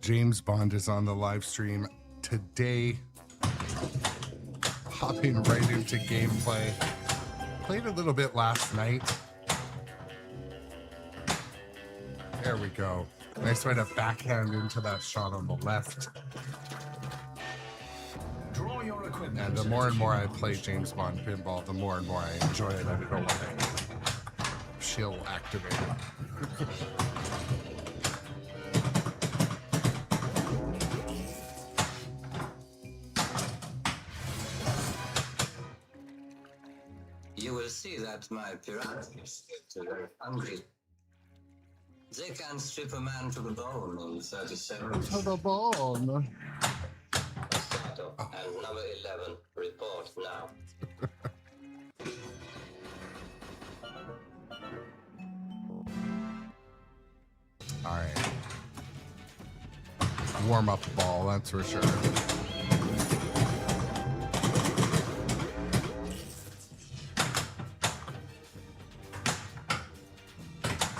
James Bond is on the live stream today. Hopping right into gameplay. Played a little bit last night. There we go. Nice way to backhand into that shot on the left. Draw your equipment. And the more and more I play James Bond pinball, the more and more I enjoy it. I don't know why. Chill activated. You will see that my pirates are very hungry. They can strip a man to the bone in 30 seconds. To the bone. Assato and number 11, report now. All right. Warm up ball, that's for sure.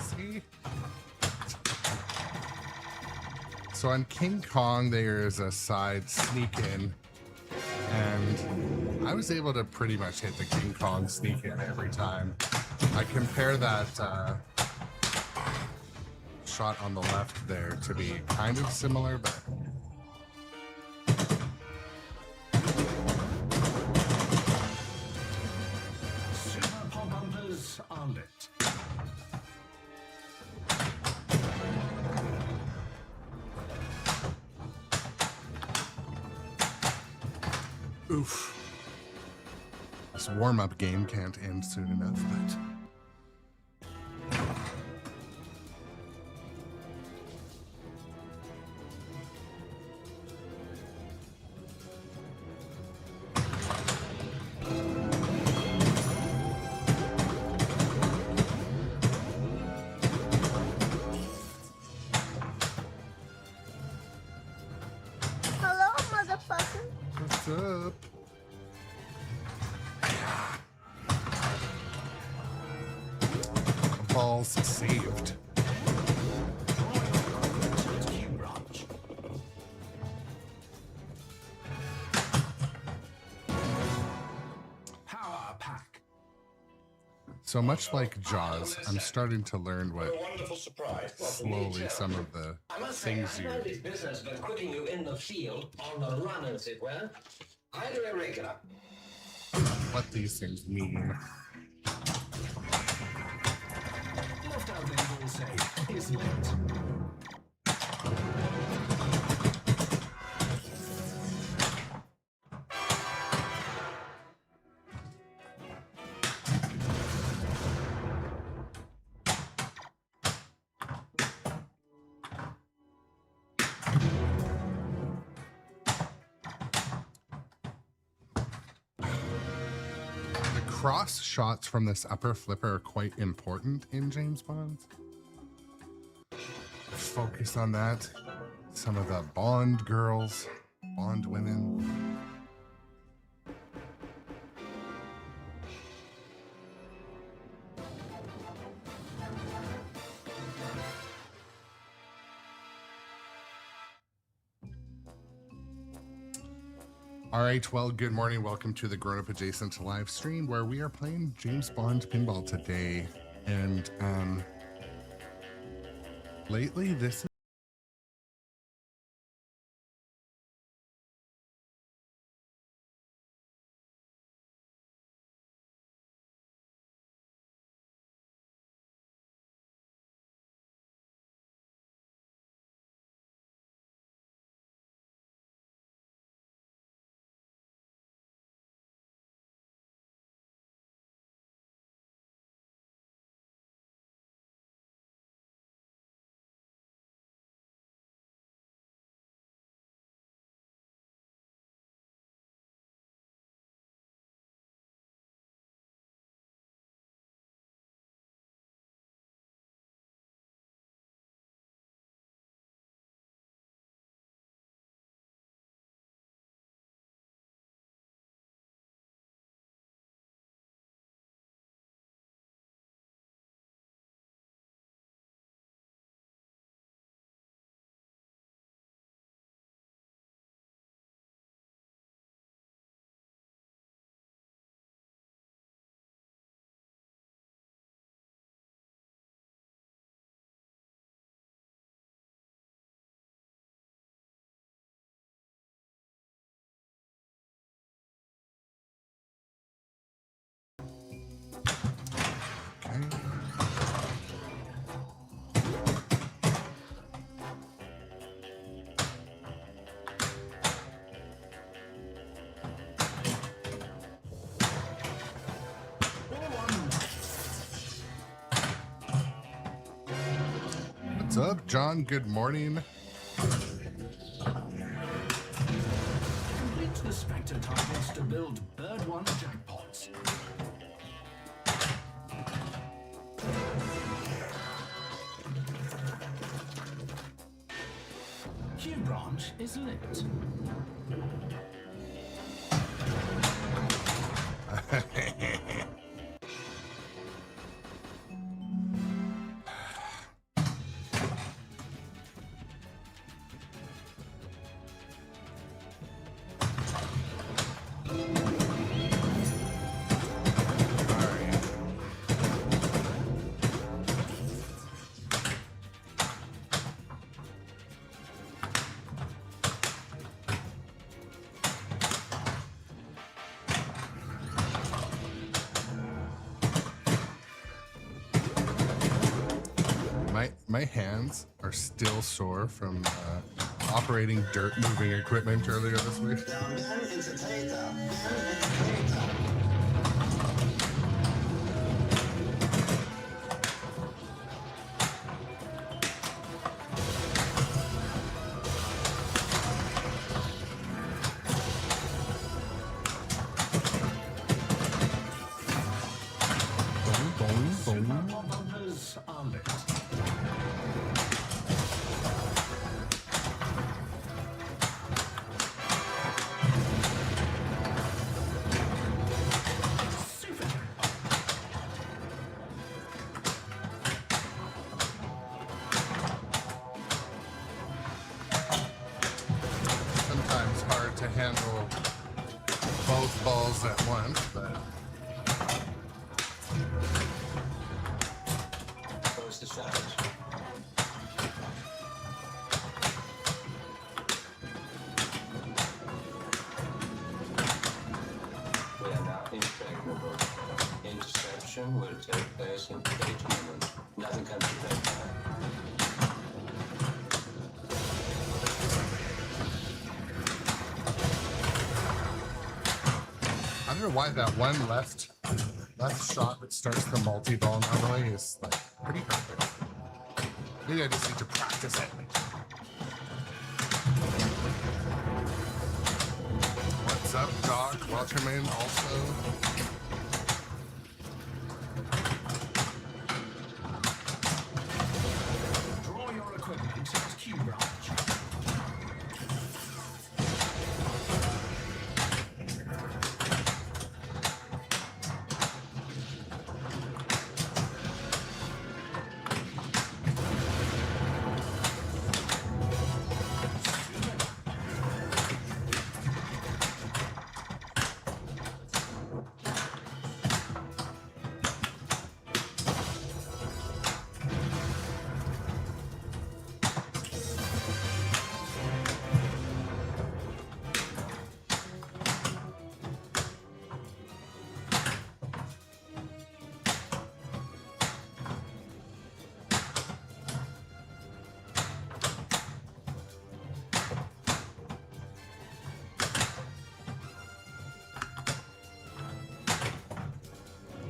See? So on King Kong, there's a side sneak in, and I was able to pretty much hit the King Kong sneak in every time. I compare that shot on the left there to be kind of similar, but Super pop bumpers on it. oof. This warm-up game can't end soon enough, but Hello, motherfucker. what's up? Balls saved. Draw your equipment to its Q branch. Power pack. So much like Jaws, I'm starting to learn what What a wonderful surprise. Well, for me, slowly too. some of the I must say, things I you find this business of putting you in the field, on the run, as it were, highly irregular. what these things mean. Left out there will say, is lit. The cross shots from this upper flipper are quite important in James Bond. Focus on that. Some of the Bond girls, Bond women. All right, well, good morning. Welcome to the Grownup Adjacent live stream where we are playing James Bond pinball today. And lately, this up, John? Good morning. Complete the Spectre targets to build Bird 1 jackpots. Q branch is lit. My hands are still sore from operating dirt moving equipment earlier this week. Boom, boom, boom. Bumpers are lit. Sometimes hard to handle both balls at once, but Close the shutters. We are now impregnable. Interception will take place in 8 minutes. Nothing can prevent that. I don't know why that one left shot that starts the multi-ball normally is like pretty perfect. Maybe I just need to practice it. What's up, Doc? Welcome in also. Draw your equipment at Q branch.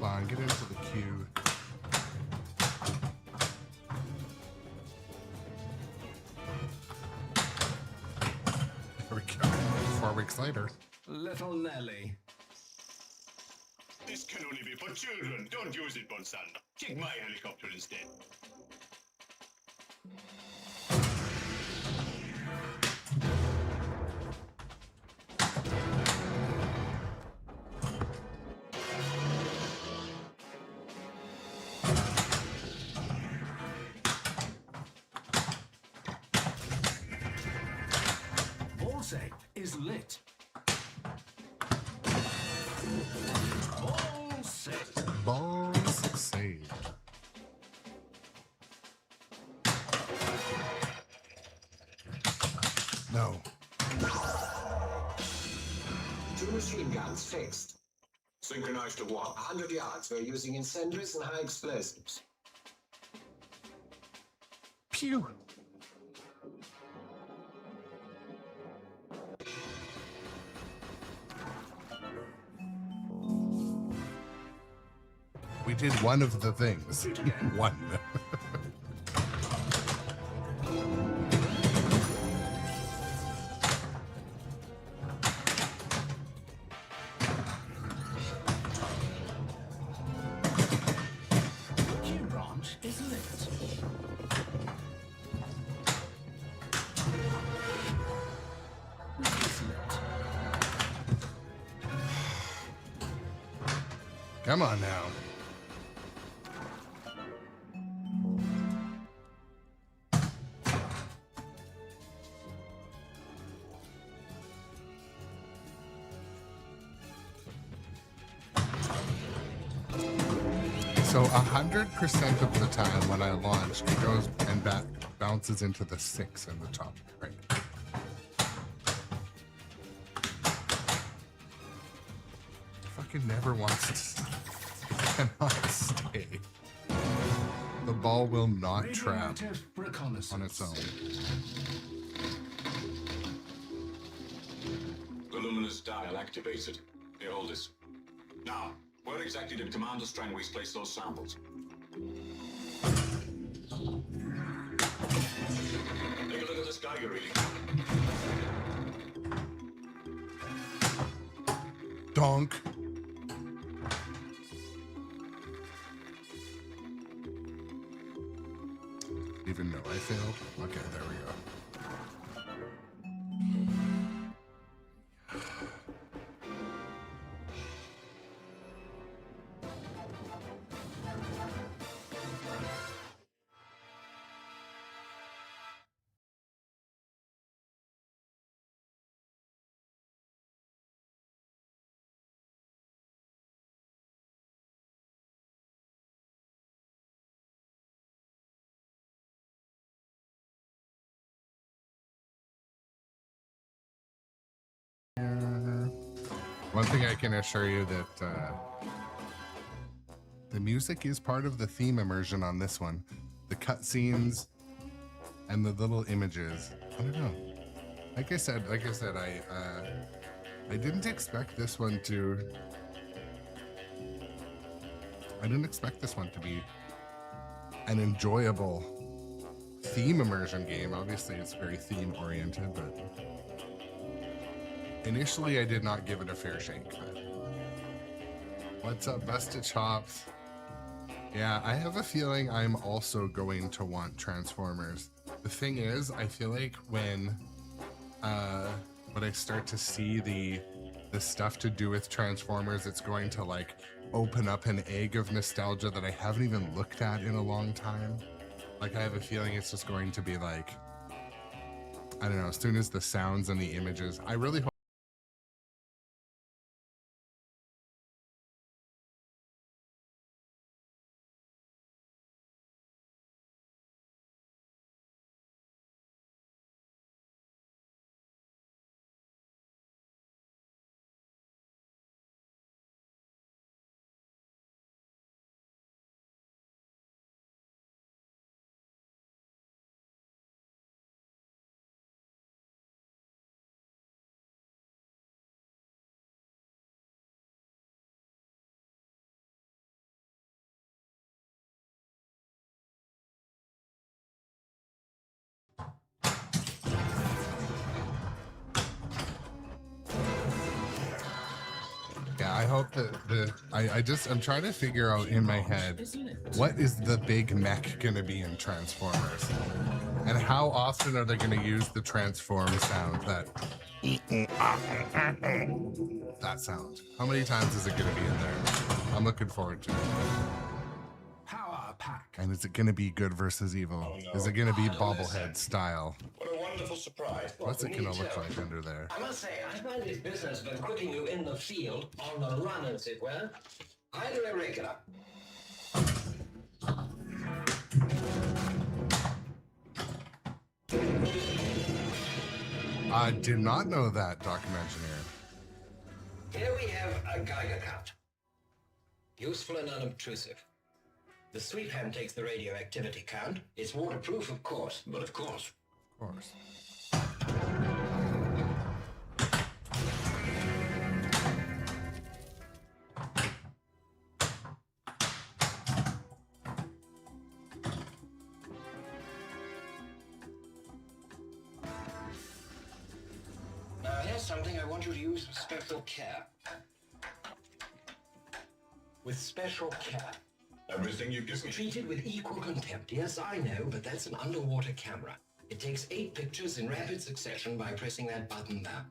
Come on, get into the queue. There we go. 4 weeks later. Little Nelly. This can only be for children. Don't use it, Bonsan. Take my helicopter instead. Ball safe is lit. Ball safe. Balls saved. No. 2 machine guns fixed. Synchronized to what? 100 yards. We're using incendiaries and high explosives. Pew. We did one of the things. One. Come on now. So 100% of the time when I launch, it goes and bounces into the 6 in the top right. Fucking never wants to cannot stay. The ball will not trap on its own. The luminous dial activated. Here, hold this. Now, where exactly did Commander Strangways place those samples? Take a look at this Geiger reading. Donk. Even though I failed. Okay, there we go. One thing I can assure you that the music is part of the theme immersion on this one. The cutscenes and the little images. I don't know. Like I said, I didn't expect this one to. I didn't expect this one to be an enjoyable theme immersion game. Obviously, it's very theme oriented, but. Initially, I did not give it a fair shake. What's up, Busted Chops? Yeah, I have a feeling I'm also going to want Transformers. The thing is, I feel like when I start to see the stuff to do with Transformers, it's going to like open up an egg of nostalgia that I haven't even looked at in a long time. Like I have a feeling it's just going to be like, I don't know, as soon as the sounds and the images, I really hope. Yeah, I hope that I'm trying to figure out in my head, what is the big mech gonna be in Transformers? And how often are they gonna use the transform sound, that sound? How many times is it gonna be in there? I'm looking forward to it. Power pack. And is it gonna be good versus evil? Oh, no. Is it gonna be bobblehead style? What a wonderful surprise. What's it gonna look like under there? I must say, I find this business of putting you in the field, on the run as it were, either irregular. I did not know that, Document Engineer. Here we have a Geiger count. Useful and unobtrusive. The sweep hand takes the radioactivity count. It's waterproof, of course, but of course. Of course. Now, here's something I want you to use with special care. With special care. Everything you give me. Treated with equal contempt. Yes, I know, but that's an underwater camera. It takes 8 pictures in rapid succession by pressing that button there.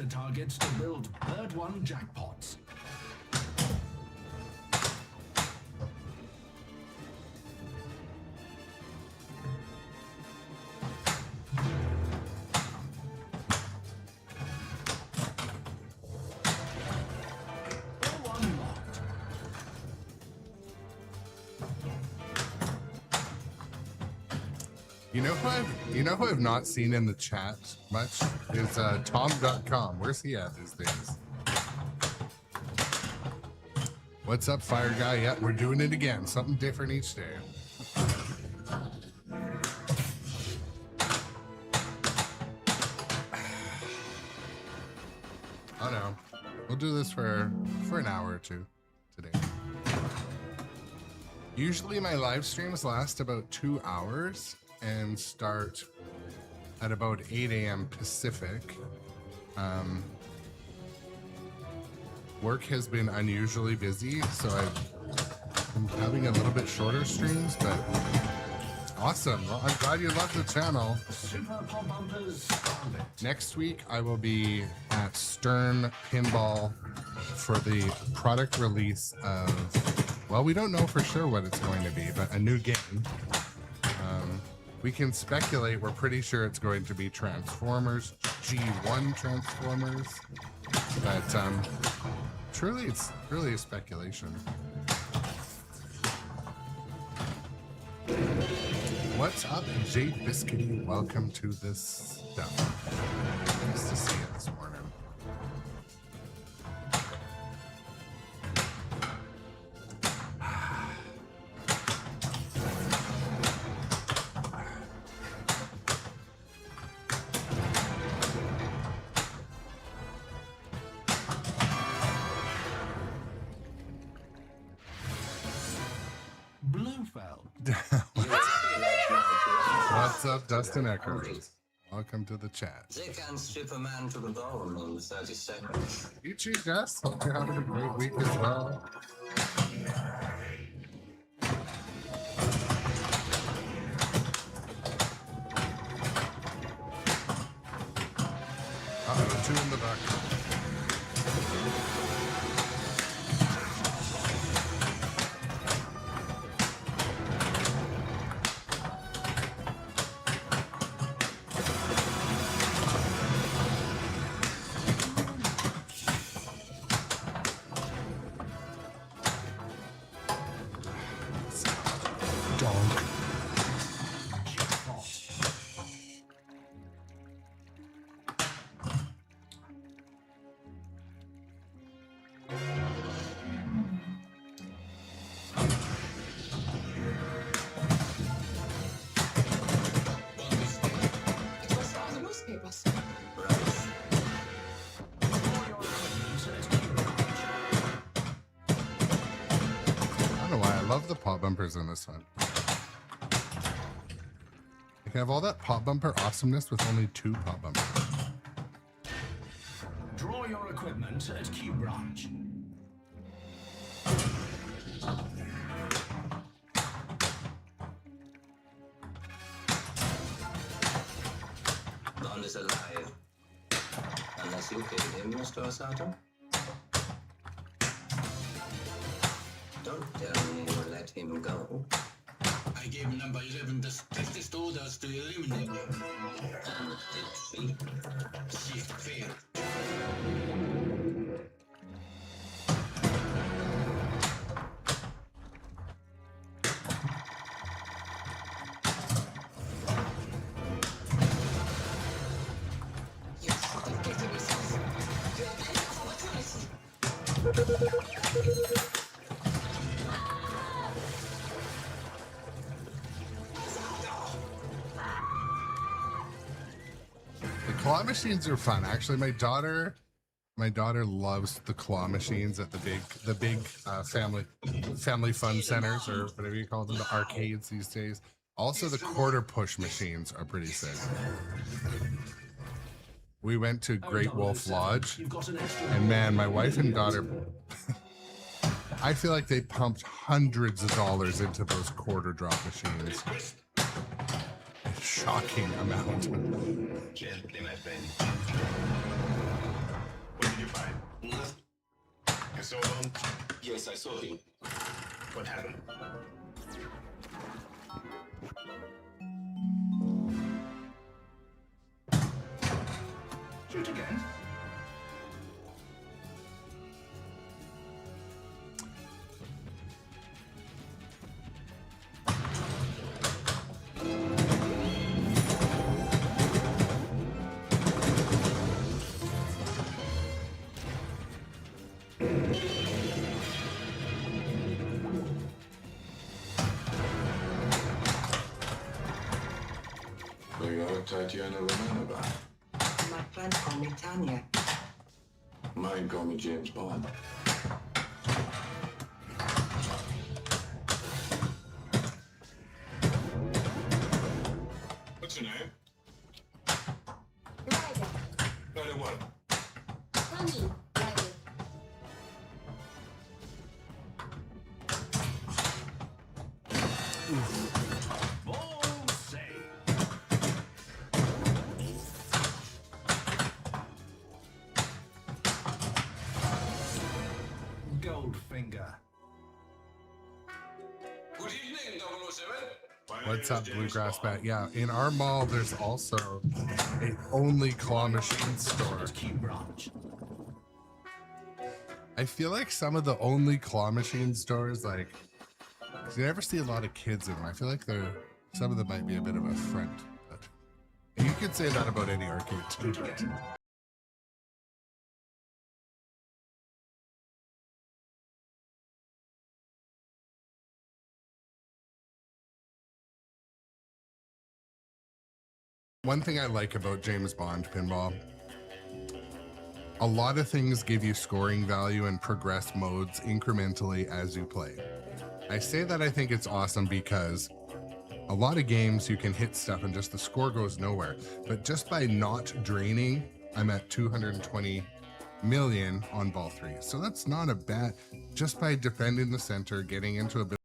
Banter targets to build Bird 1 jackpots. All unlocked. You know who I've not seen in the chat much is Tom.com. Where's he at these days? What's up, Fire Guy? Yeah, we're doing it again. Something different each day. Oh no. We'll do this for an hour or two today. Usually my live streams last about 2 hours and start at about 8 a.m. Pacific. Work has been unusually busy, so I'm having a little bit shorter streams, but awesome. Well, I'm glad you love the channel. Super Pop Bumpers started. Next week, I will be at Stern Pinball for the product release of, well, we don't know for sure what it's going to be, but a new game. We can speculate. We're pretty sure it's going to be Transformers, G1 Transformers, but truly, it's really a speculation. What's up, Jade Biscuity? Welcome to this stuff. Nice to see you this morning. Bluefell. What's up, Dustin Eckers? Welcome to the chat. They can strip a man to the bone in 30 seconds. You too, Jess. Hope you're having a great week as well. Uh-oh, two in the back. The pop bumpers in this one. You can have all that pop bumper awesomeness with only 2 pop bumpers. Draw your equipment at Q Branch. Bond is alive. Unless you killed him, Mr. Osato. Don't tell me you let him go. I gave number 11 the strictest orders to eliminate him. And did she? She failed. You should have taken yourself. You have an opportunity. Claw machines are fun. Actually, my daughter loves the claw machines at the big family fun centers, or whatever you call them, the arcades these days. Also, the quarter push machines are pretty sick. We went to Great Wolf Lodge, and man, my wife and daughter, I feel like they pumped hundreds of dollars into those quarter drop machines. Shocking amount. Gently, my friend. you find? Nothing. You saw him? Yes, I saw him. What happened? Shoot again. So you're Tatiana Romanova. My friend called me Tanya. Mine call me James Bond. What's your name? Ryder. Ryder what? Honey. Ryder. Ball save. Goldfinger. Good evening, 007. What's up, Bluegrass Bat? Yeah, in our mall, there's also a only claw machine store. At Q Branch. I feel like some of the only claw machine stores, like, 'cause you never see a lot of kids in them. I feel like some of them might be a bit of a front. But you could say that about any arcade too. Shoot again. One thing I like about James Bond Pinball, a lot of things give you scoring value and progress modes incrementally as you play. I say that I think it's awesome because a lot of games you can hit stuff and just the score goes nowhere. But just by not draining, I'm at 220 million on ball 3. So that's not a bad, just by defending the center, getting into a bit.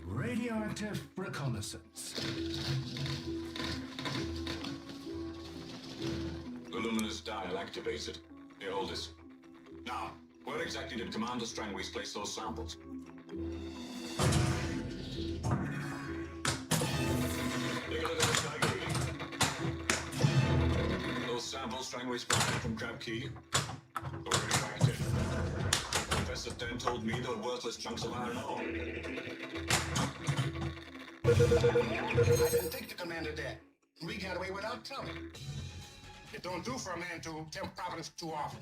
Radioactive reconnaissance. The luminous dial activated. Here, hold this. Now, where exactly did Commander Strangways place those samples? Take a look at the Tiger reading. Those samples Strangways brought in from Crab Key were radioactive. Professor Dent told me they were worthless chunks of iron ore. I didn't think the commander dead. We got away without telling. It don't do for a man to tempt Providence too often.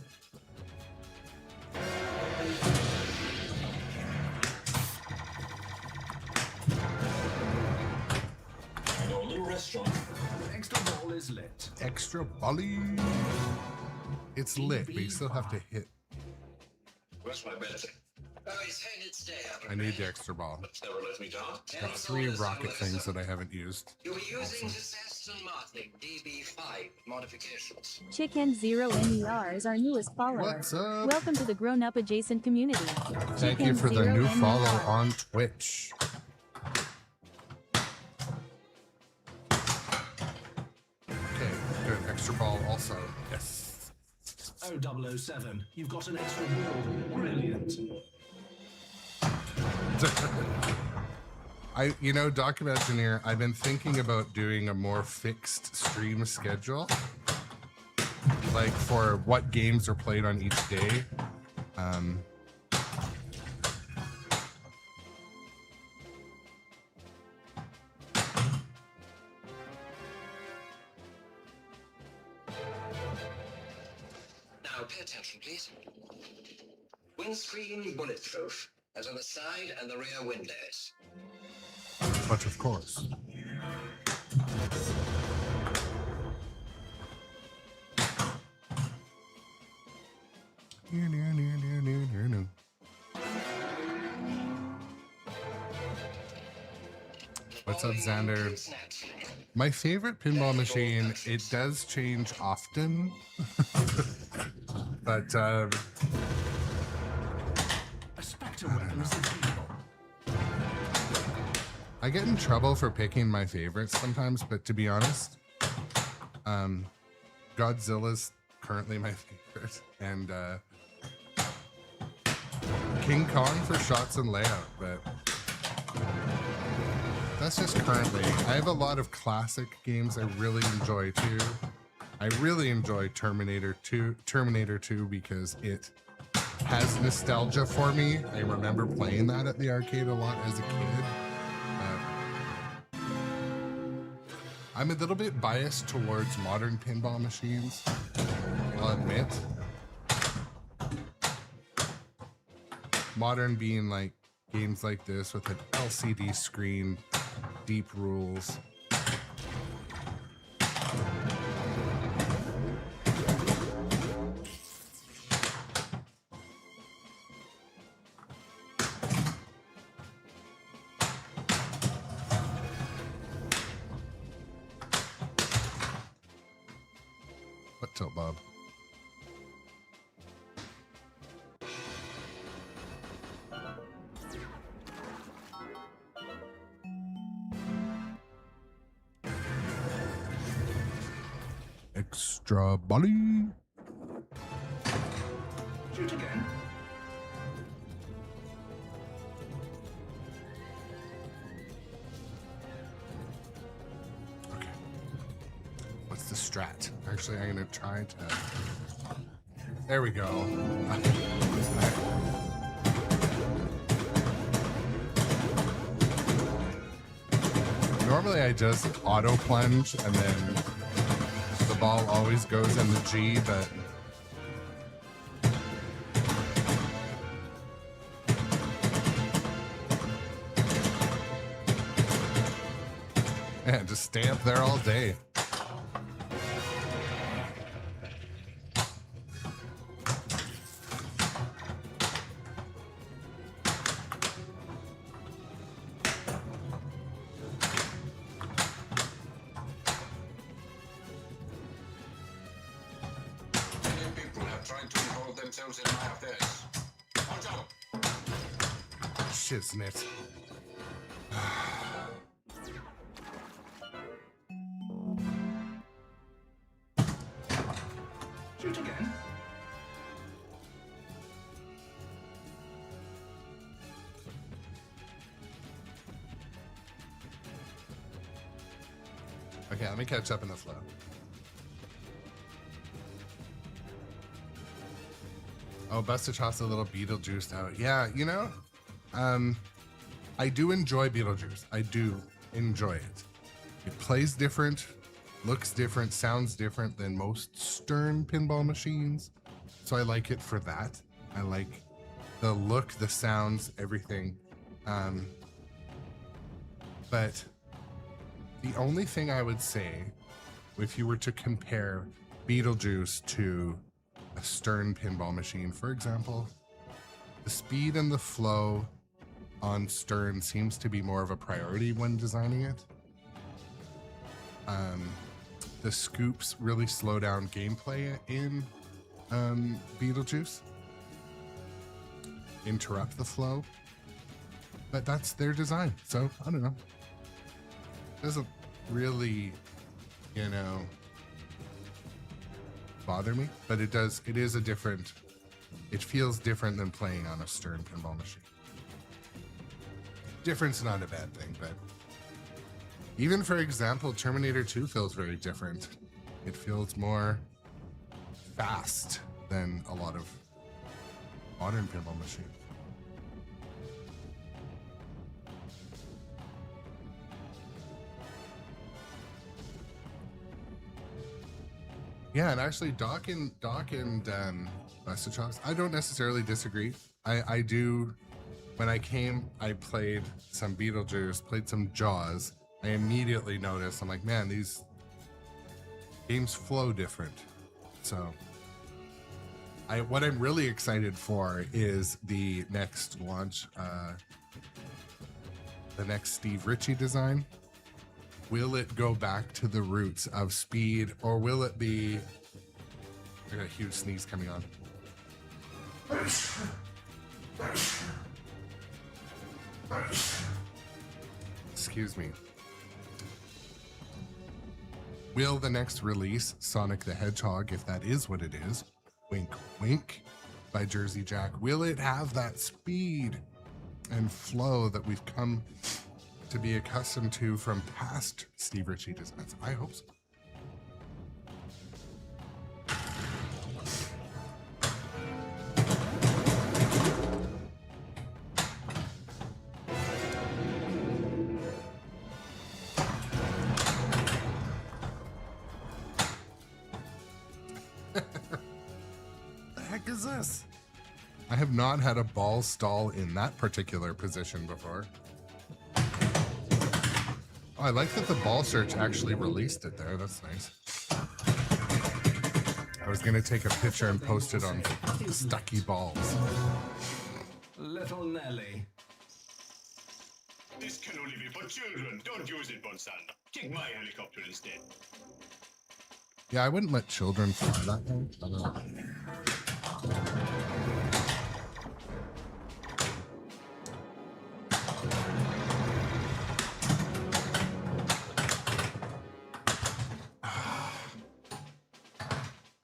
I know a little restaurant. Extra ball is lit. Extra volley. It's lit, but you still have to hit. Where's my medicine? Oh, he's headed stay up. I need the extra ball. Never let me down. Got 3 rocket things that I haven't used. You'll be using this Aston Martin DB5 modifications. Chicken Zero NER is our newest follower. What's up? Welcome to the Grownup Adjacent community. Thank you Chicken for the Zero new NER. follow on Twitch. Okay, good. Extra ball also. Yes. Oh, 007. You've got an extra ball. Brilliant. Document Engineer, I've been thinking about doing a more fixed stream schedule. Like for what games are played on each day. Now, pay attention, please. Windscreen bulletproof, as on the side and the rear windows. But of course. What's up, Xander? My favorite pinball machine, it does change often. But A Spectre weapon is available. I get in trouble for picking my favorites sometimes, but to be honest, Godzilla's currently my favorite, and King Kong for shots and layout, but that's just currently. I have a lot of classic games I really enjoy too. I really enjoy Terminator 2 because it has nostalgia for me. I remember playing that at the arcade a lot as a kid. I'm a little bit biased towards modern pinball machines, I'll admit. Modern being like games like this with an LCD screen, deep rules. What tilt, Bob? Extra body. Shoot again. Okay. What's the strat? Actually, I'm gonna try to. There we go. Normally, I just auto plunge and then the ball always goes in the G, but man, just stay up there all day. Many people have tried to involve themselves in my affairs. Watch out! Shiznit. Shoot again. Okay, let me catch up in the flow. Oh, Busted Chops a little Beetlejuice out. Yeah, you know, I do enjoy Beetlejuice. I do enjoy it. It plays different, looks different, sounds different than most Stern pinball machines. So I like it for that. I like the look, the sounds, everything. But the only thing I would say, if you were to compare Beetlejuice to a Stern pinball machine, for example, the speed and the flow on Stern seems to be more of a priority when designing it. The scoops really slow down gameplay in Beetlejuice, interrupt the flow, but that's their design, so I don't know. Doesn't really, you know, bother me, but it does. It is a different. It feels different than playing on a Stern pinball machine. Different's not a bad thing, but even for example, Terminator 2 feels very different. It feels more fast than a lot of modern pinball machines. Yeah, and actually, Doc and Busted Chops, I don't necessarily disagree. I do. When I came, I played some Beetlejuice, played some Jaws. I immediately noticed, I'm like, man, these games flow different. So, what I'm really excited for is the next launch, the next Steve Ritchie design? Will it go back to the roots of speed, or will it be... I got a huge sneeze coming on. Excuse me. Will the next release, Sonic the Hedgehog, if that is what it is, wink wink, by Jersey Jack, will it have that speed and flow that we've come to be accustomed to from past Steve Ritchie designs? I hope so. Is this? I have not had a ball stall in that particular position before. Oh, I like that the ball search actually released it there. That's nice. I was gonna take a picture and post it on Stucky Balls. Little Nelly. This can only be for children. Don't use it, Bonsan. Take my helicopter instead. Yeah, I wouldn't let children fly that thing. I don't know.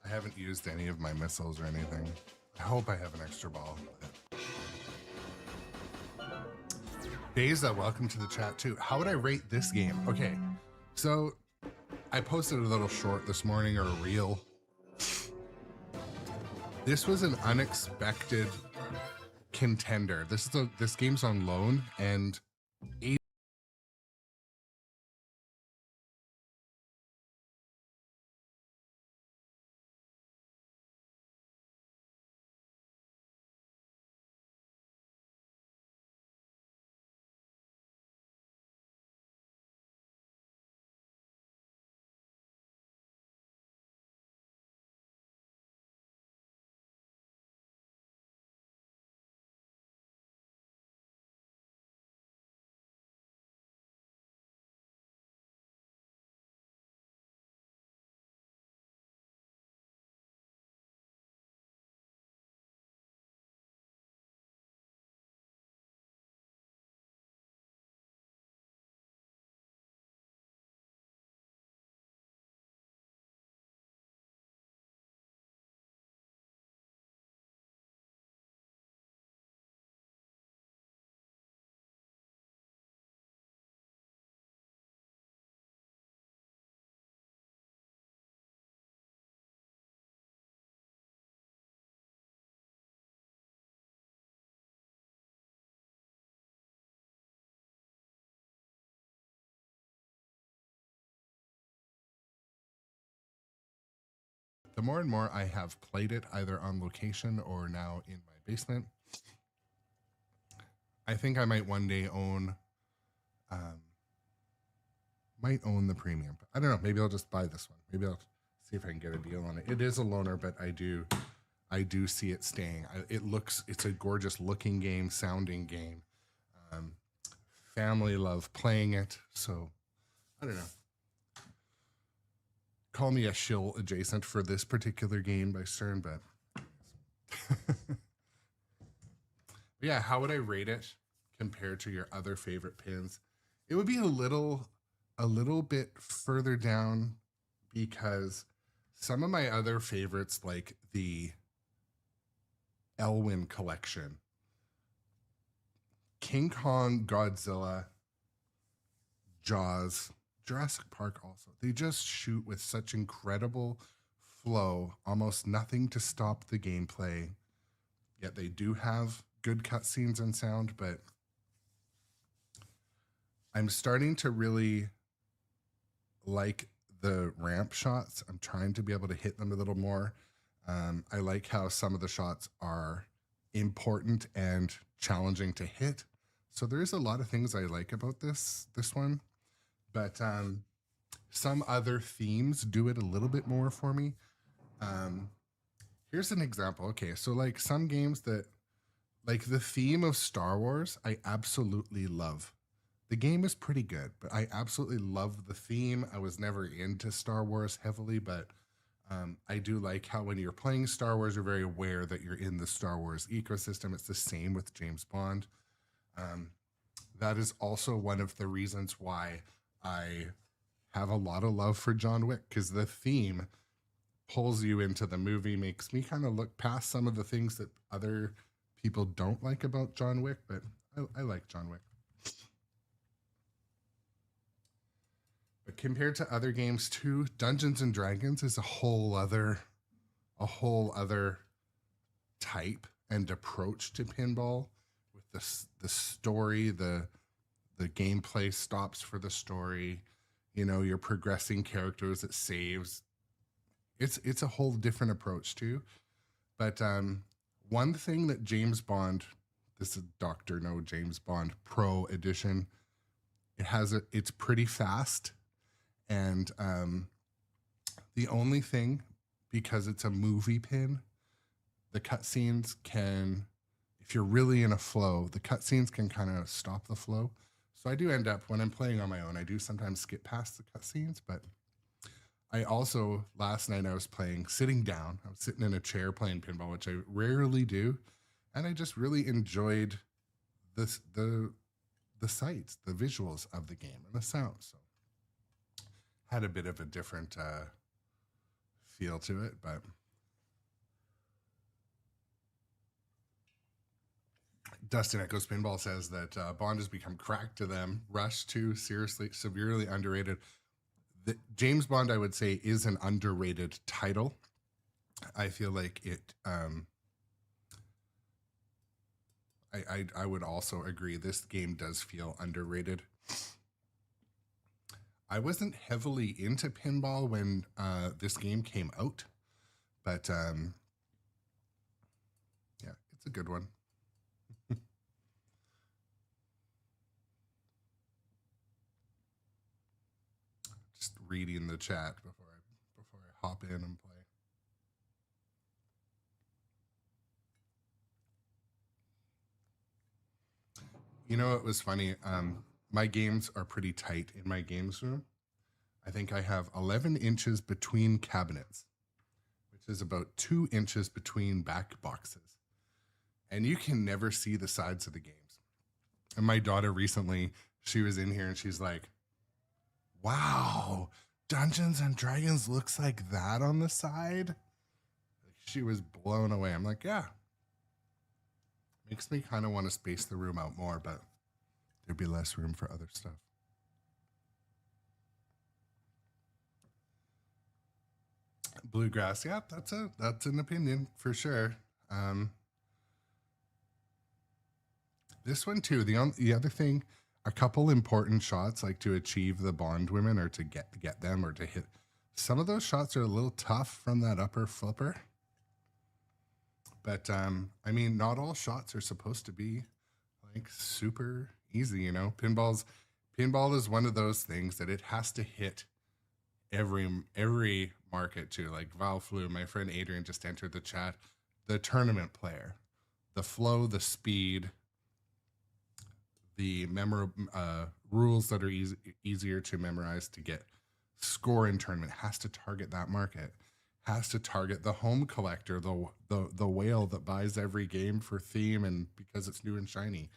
I haven't used any of my missiles or anything. I hope I have an extra ball. Beza, welcome to the chat too. How would I rate this game? Okay, so I posted a little short this morning, or a reel. This was an unexpected contender. This game's on loan, and the more and more I have played it, either on location or now in my basement, I think I might one day own the premium. I don't know. Maybe I'll just buy this one. Maybe I'll see if I can get a deal on it. It is a loaner, but I do see it staying. It's a gorgeous looking game, sounding game. Family love playing it. So I don't know. Call me a shill adjacent for this particular game by Stern, but yeah, how would I rate it compared to your other favorite pins? It would be a little bit further down, because some of my other favorites, like the Elwyn collection, King Kong, Godzilla, Jaws, Jurassic Park also, they just shoot with such incredible flow, almost nothing to stop the gameplay. Yet they do have good cutscenes and sound, but I'm starting to really like the ramp shots. I'm trying to be able to hit them a little more. I like how some of the shots are important and challenging to hit. So there's a lot of things I like about this one. But some other themes do it a little bit more for me. Here's an example. Okay, so like some games that, like the theme of Star Wars, I absolutely love. the game is pretty good, but I absolutely love the theme. I was never into Star Wars heavily, but I do like how when you're playing Star Wars, you're very aware that you're in the Star Wars ecosystem. It's the same with James Bond. That is also one of the reasons why I have a lot of love for John Wick, because the theme pulls you into the movie, makes me kind of look past some of the things that other people don't like about John Wick, but I like John Wick. But compared to other games too, Dungeons and Dragons is a whole other type and approach to pinball, with the story, the gameplay stops for the story. You know, you're progressing characters, it saves. It's a whole different approach too. But one thing that James Bond, this is Dr. No James Bond Pro Edition, it's pretty fast. And the only thing, because it's a movie pin, the cutscenes can, if you're really in a flow, the cutscenes can kind of stop the flow. So I do end up, when I'm playing on my own, I do sometimes skip past the cutscenes. But I also, last night I was playing sitting down. I was sitting in a chair playing pinball, which I rarely do. And I just really enjoyed the sights, the visuals of the game, and the sound. So had a bit of a different feel to it, but Dustin Echoes Pinball says that Bond has become cracked to them. Rush 2, seriously, severely underrated. James Bond, I would say, is an underrated title. I feel like it. I would also agree. This game does feel underrated. I wasn't heavily into pinball when this game came out, but yeah, it's a good one. Just reading the chat before I hop in and play. You know, it was funny. My games are pretty tight in my games room. I think I have 11 inches between cabinets, which is about 2 inches between back boxes. And you can never see the sides of the games. And my daughter recently, she was in here and she's like, wow, Dungeons and Dragons looks like that on the side. She was blown away. I'm like, yeah. Makes me kind of want to space the room out more, but there'd be less room for other stuff. Bluegrass, yeah, that's an opinion for sure. This one too. The other thing, a couple important shots, like to achieve the Bond women or to get them or to hit. Some of those shots are a little tough from that upper flipper. But I mean, not all shots are supposed to be like super easy, you know. Pinball is one of those things that it has to hit every market too. Like Val Flew, my friend Adrian just entered the chat. The tournament player, the flow, the speed, the rules that are easier to memorize to get score in tournament has to target that market. Has to target the home collector, the whale that buys every game for theme and because it's new and shiny.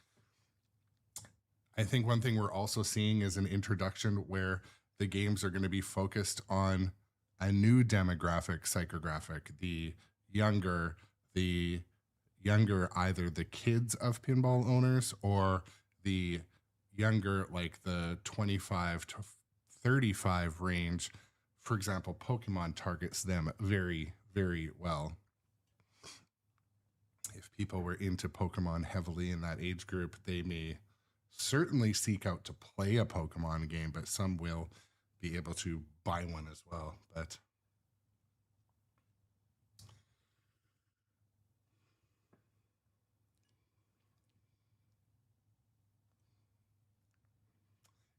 I think one thing we're also seeing is an introduction where the games are going to be focused on a new demographic, psychographic, the younger, either the kids of pinball owners or the younger, like the 25 to 35 range. For example, Pokemon targets them very, very well. If people were into Pokemon heavily in that age group, they may certainly seek out to play a Pokemon game, but some will be able to buy one as well. But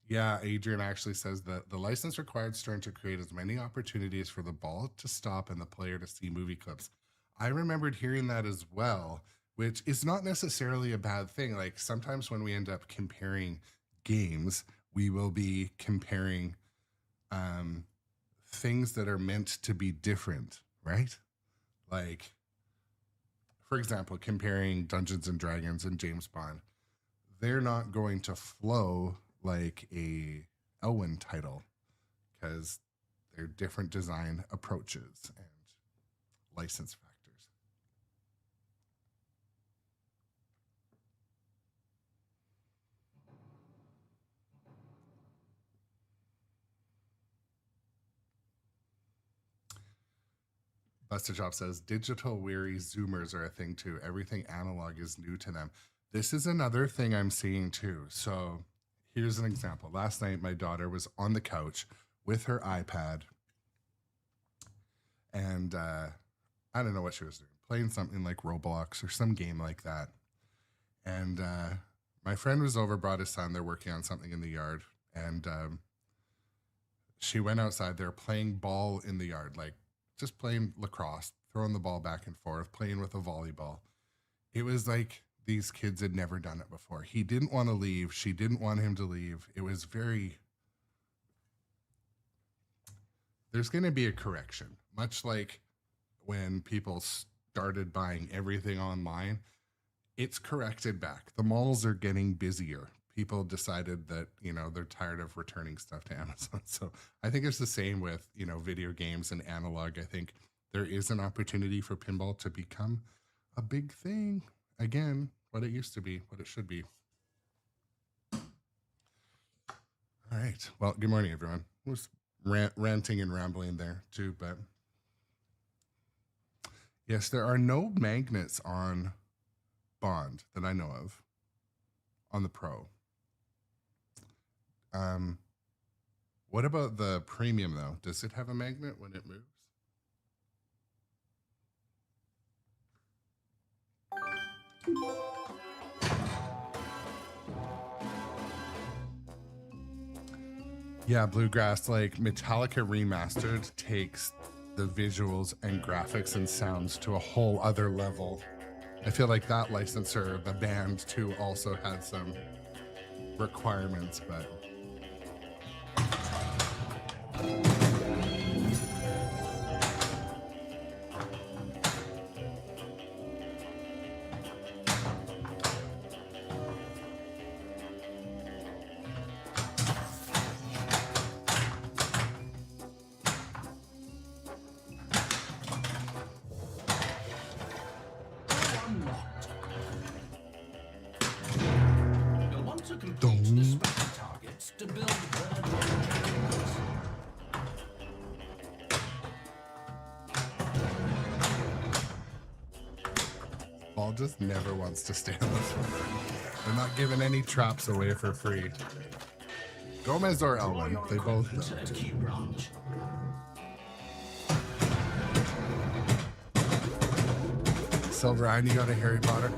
yeah, Adrian actually says that the license required Stern to create as many opportunities for the ball to stop and the player to see movie clips. I remembered hearing that as well, which is not necessarily a bad thing. Like sometimes when we end up comparing games, we will be comparing things that are meant to be different, right? Like, for example, comparing Dungeons and Dragons and James Bond, they're not going to flow like a Elwyn title because they're different design approaches and license factors. Buster Chop says, digital weary Zoomers are a thing too. Everything analog is new to them. This is another thing I'm seeing too. So here's an example. Last night, my daughter was on the couch with her iPad. And I don't know what she was doing, playing something like Roblox or some game like that. And my friend was over, brought his son. They're working on something in the yard. And she went outside. They're playing ball in the yard, like just playing lacrosse, throwing the ball back and forth, playing with a volleyball. It was like these kids had never done it before. He didn't want to leave. She didn't want him to leave. It was very... There's going to be a correction, much like when people started buying everything online. It's corrected back. The malls are getting busier. People decided that, you know, they're tired of returning stuff to Amazon. So I think it's the same with, you know, video games and analog. I think there is an opportunity for pinball to become a big thing again, what it used to be, what it should be. All right. Well, good morning, everyone. I was ranting and rambling there too, but yes, there are no magnets on Bond that I know of on the Pro. What about the Premium though? Does it have a magnet when it moves? Yeah, Bluegrass, like Metallica Remastered takes the visuals and graphics and sounds to a whole other level. I feel like that licensor, the band too, also had some requirements, but You'll want to complete the special targets to build bird rockets. Ball just never wants to stay on the floor. They're not giving any traps away for free. Gomez or Elwyn, they both know. Insert key branch. Silverine, you got a Harry Potter?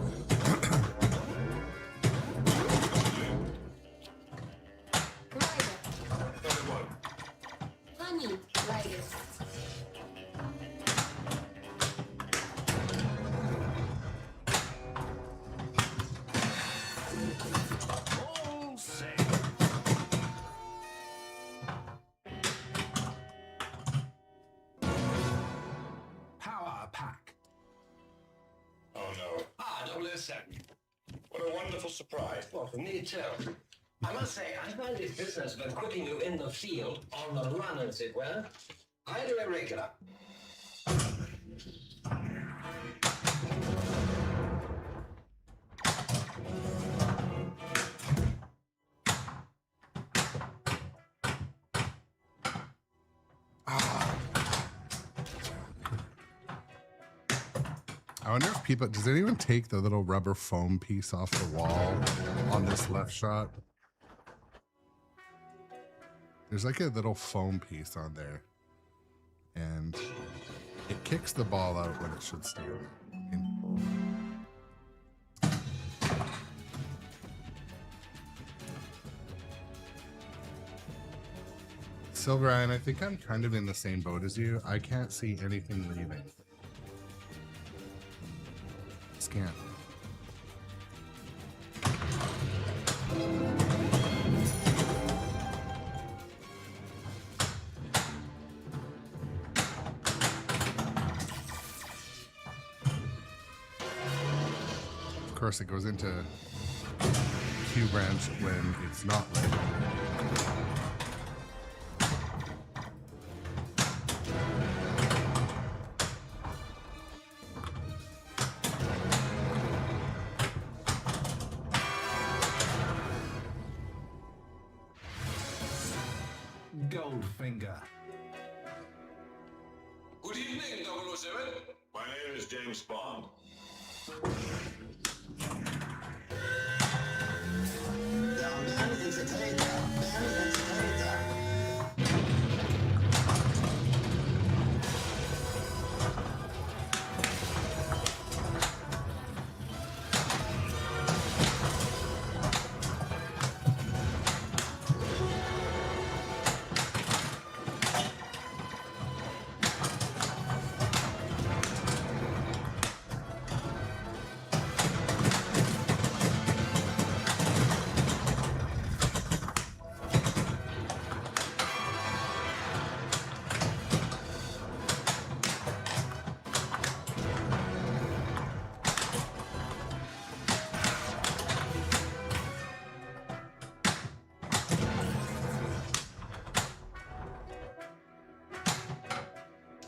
Honey, rider. All set. Power pack. Oh no. Ah, 007. What a wonderful surprise. Well, for me too. I must say, I find this business of equipping you in the field, on the run as it were, highly irregular. I wonder if people, does anyone take the little rubber foam piece off the wall on this left shot? There's like a little foam piece on there, and it kicks the ball out when it should stay in. Silverine, I think I'm kind of in the same boat as you. I can't see anything leaving. Scan. course, it goes into Q branch when it's not lit. Goldfinger. Good evening, 007. My name is James Bond.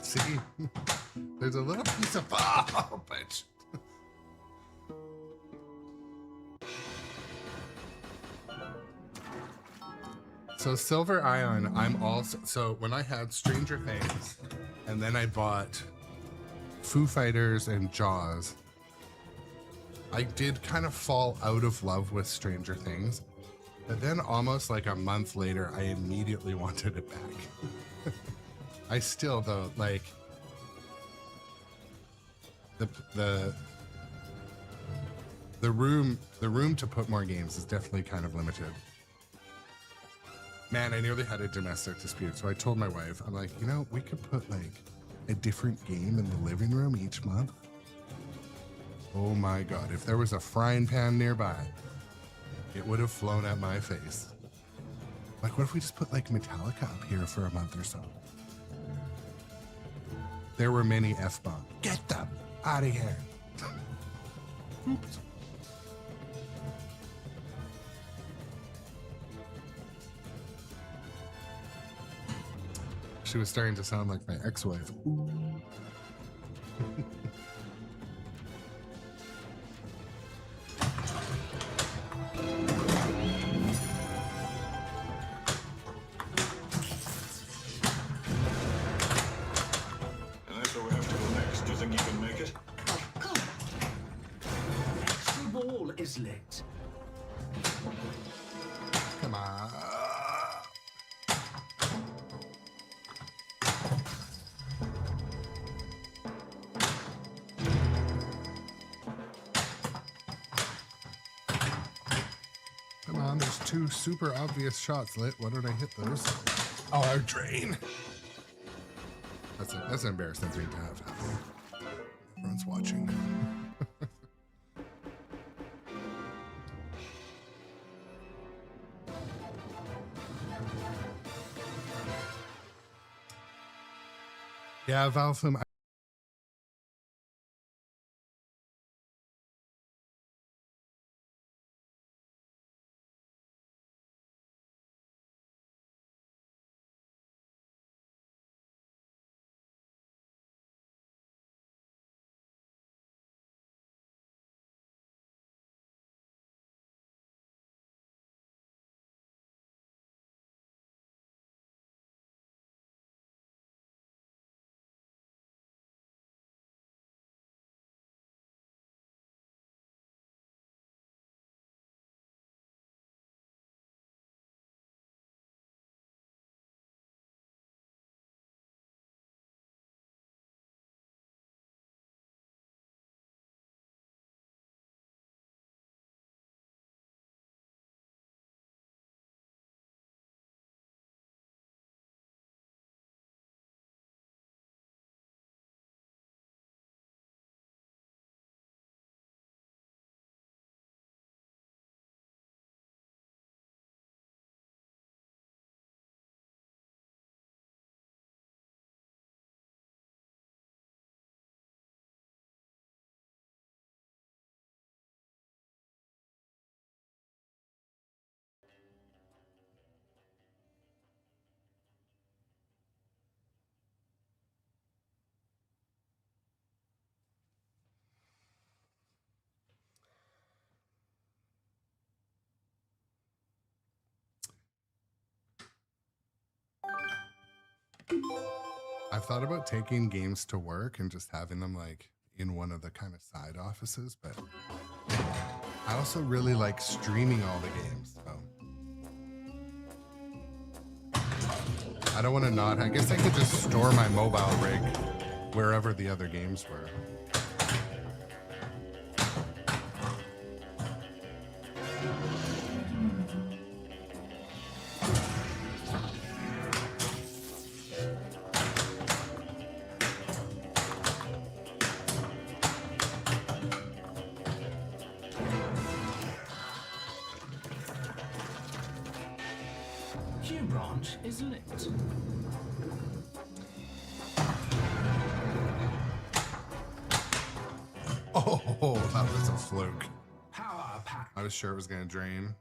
See, there's a little piece of bitch. So Silver Ion, I'm also, so when I had Stranger Things, and then I bought Foo Fighters and Jaws, I did kind of fall out of love with Stranger Things, but then almost like a month later, I immediately wanted it back. I still though, like the room to put more games is definitely kind of limited. Man, I nearly had a domestic dispute, so I told my wife, I'm like, you know, we could put like a different game in the living room each month. Oh my God, if there was a frying pan nearby, it would have flown at my face. Like, what if we just put like Metallica up here for a month or so? There were many F-bombs. Get them out of here. Oops. She was starting to sound like my ex-wife. And that's where we have to go next. Do you think you can make it? Of course. The ball is lit. Come on. Come on, there's two super obvious shots lit. Why don't I hit those? Oh, our drain. That's an embarrassing thing to have happen. Everyone's watching. Yeah, Valfum, I've thought about taking games to work and just having them like in one of the kind of side offices, but I also really like streaming all the games. So I don't want to not. I guess I could just store my mobile rig wherever the other games were. Q branch is lit. Oh, that was a fluke. Power pack. I was sure it was going to drain.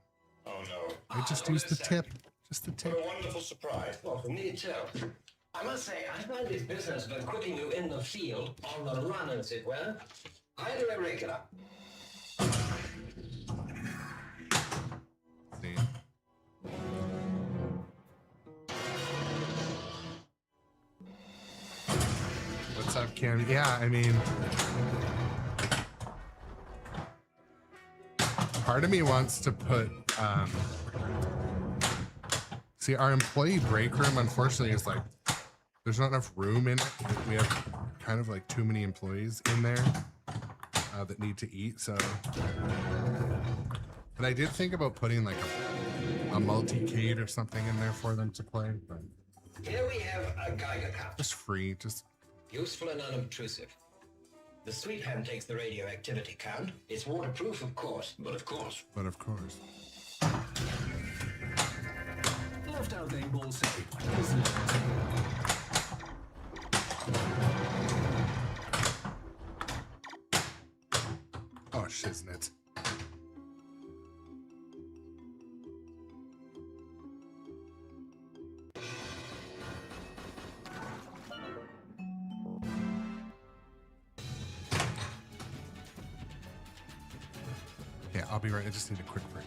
Oh no. I just used the tip. Just the What tip. a wonderful surprise. Well, for me too. I must say, I find this business of equipping you in the field, on the run as it were, highly irregular. See. What's up, Kim? Yeah, I mean, part of me wants to put, see, our employee break room, unfortunately, is like, there's not enough room in it. We have kind of like too many employees in there that need to eat, so. But I did think about putting like a multi-cade or something in there for them to play, but Here we have a Geiger count. just free, just Useful and unobtrusive. The sweep hand takes the radioactivity count. It's waterproof, of course. But of course. but of course. Left out a ball safe is lit. Oh, shiznit. Yeah, I'll be right. I just need a quick break.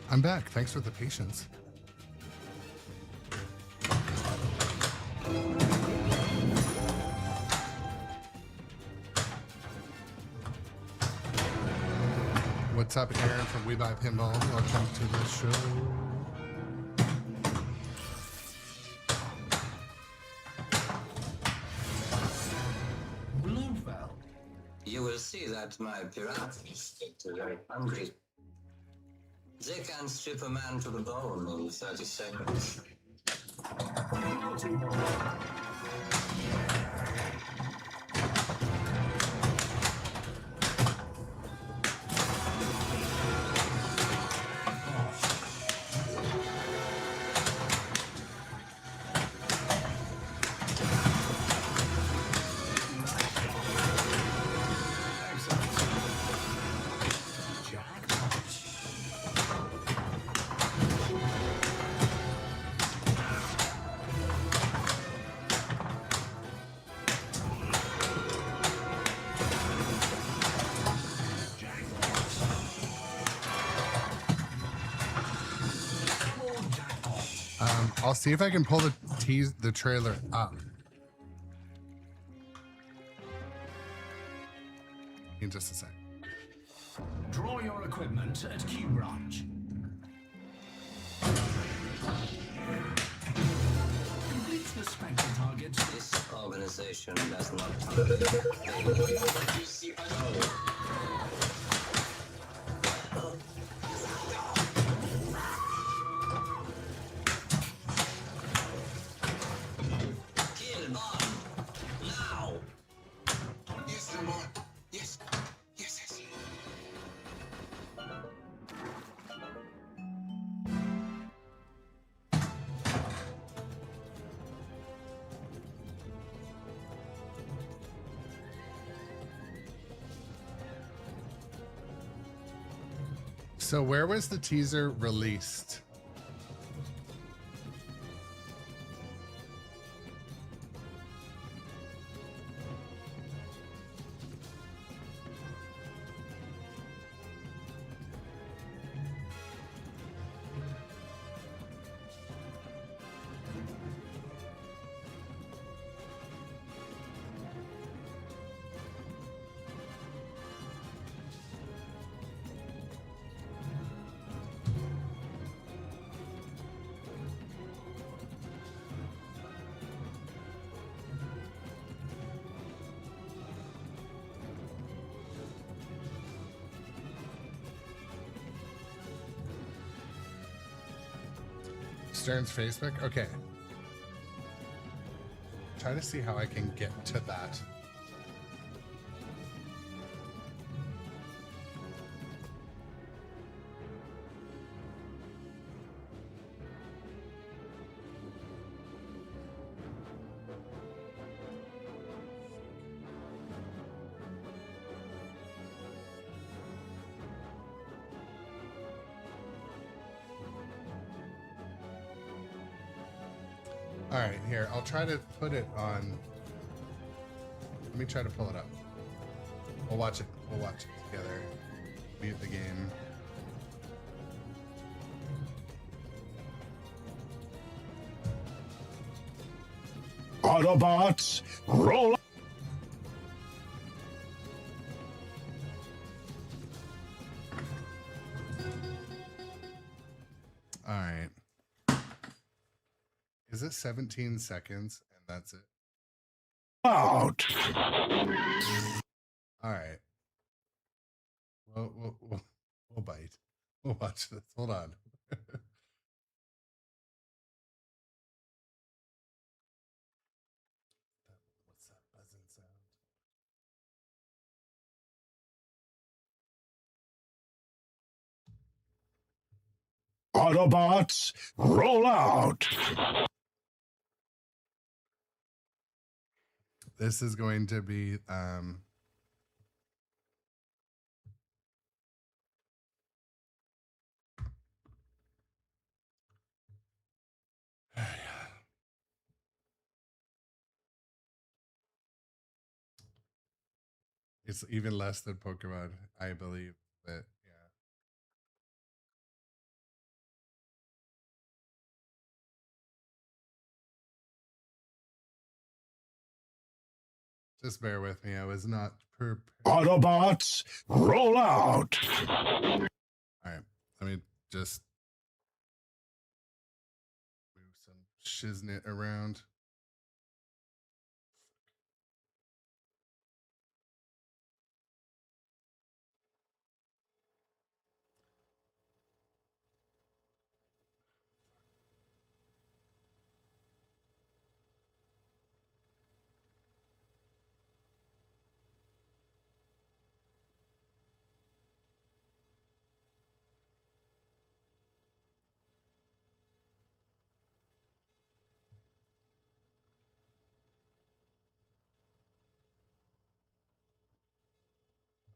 I'm back. Thanks for the patience. What's up, Aaron from We Buy Pinball? Welcome to the show. Bluebell. You will see that my pirates get very hungry. They can strip a man to the bone in 30 seconds. I'll see if I can pull the trailer up. In just a sec. Draw your equipment at Q Branch. Complete the spectre targets. This organization does not Kill Bond now. Yes, Lamont. Yes. Yes, yes. So where was the teaser released? Stern's Facebook? Okay. Try to see how I can get to that. All right, here, I'll try to put it on. Let me try to pull it up. We'll watch it. We'll watch it together. Mute the game. Autobots, roll up. All right. Is it 17 seconds and that's it? Out. All right. We'll bite. We'll watch this. Hold on. What's that buzzing sound? Autobots, roll out. This is going to be it's even less than Pokemon, I believe. But yeah. Just bear with me. I was not prepared. Autobots, roll out! All right. Let me just move some shiznit around.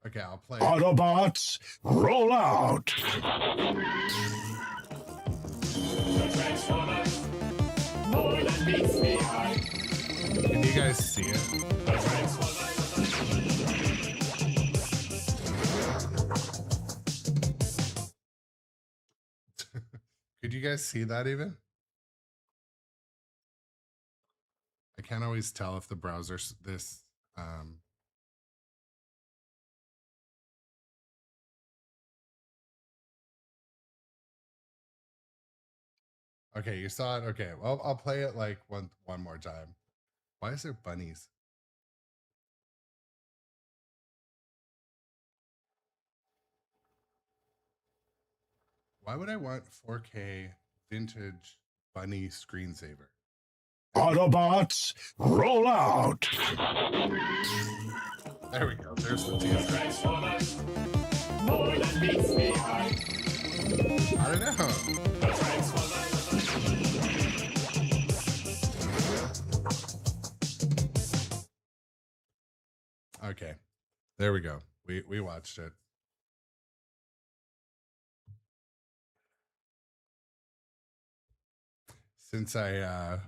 Okay, I'll play. Autobots, roll out! Can you guys see it? Could you guys see that even? I can't always tell if the browser's this Okay, you saw it. Okay, well, I'll play it like one more time. Why is there bunnies? Why would I want 4K vintage bunny screensaver? Autobots, roll out! There we go. There's the teaser. I don't know. Okay, there we go. We watched it. Since I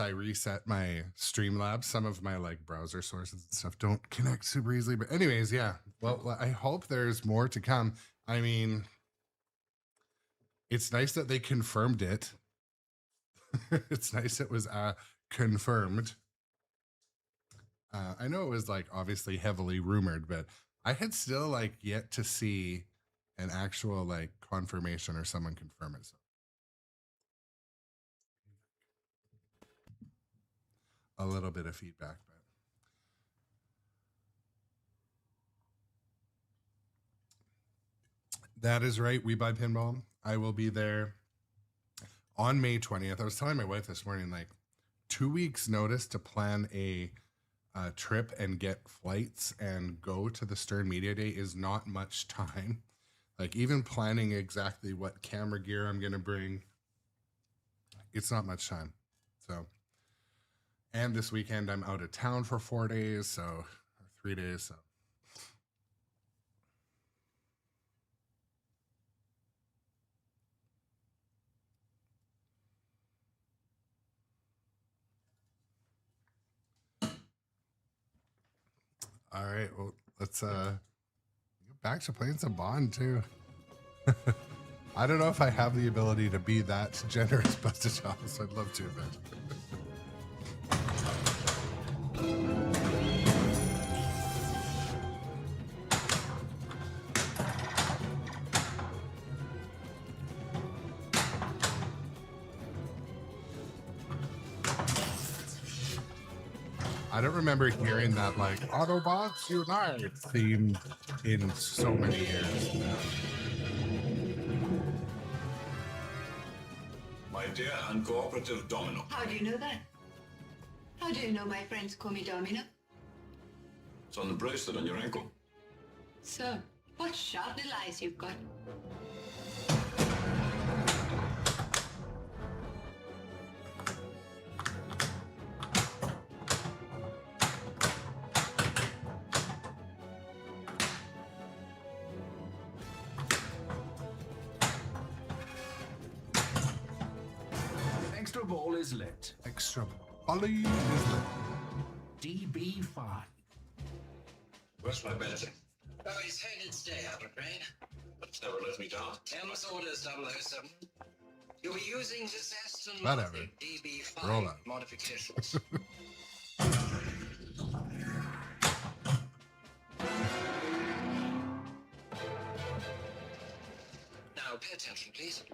reset my Streamlabs, some of my like browser sources and stuff don't connect super easily. But anyways, yeah. Well, I hope there's more to come. I mean, it's nice that they confirmed it. It's nice it was confirmed. I know it was like obviously heavily rumored, but I had still like yet to see an actual like confirmation or someone confirm it. So a little bit of feedback, but that is right. We buy pinball. I will be there on May 20th. I was telling my wife this morning, like 2 weeks notice to plan a trip and get flights and go to the Stern Media Day is not much time. Like even planning exactly what camera gear I'm going to bring, it's not much time. So, and this weekend I'm out of town for 4 days, so 3 days. So all right, well, let's get back to playing some Bond too. I don't know if I have the ability to be that generous, Busted House. I'd love to, but I don't remember hearing that like Autobots Unite theme in so many years. My dear uncooperative Domino. How do you know that? How do you know my friends call me Domino? It's on the bracelet on your ankle. So, what sharp little eyes you've got. Extra ball is lit. Extra Ollie is lit. DB5. Where's my Banter? Oh, he's headed today, I'm afraid. That's never let me down. Thames orders 007. You'll be using this Aston Whatever. Martin Roll DB5 out. modifications. pay attention, please.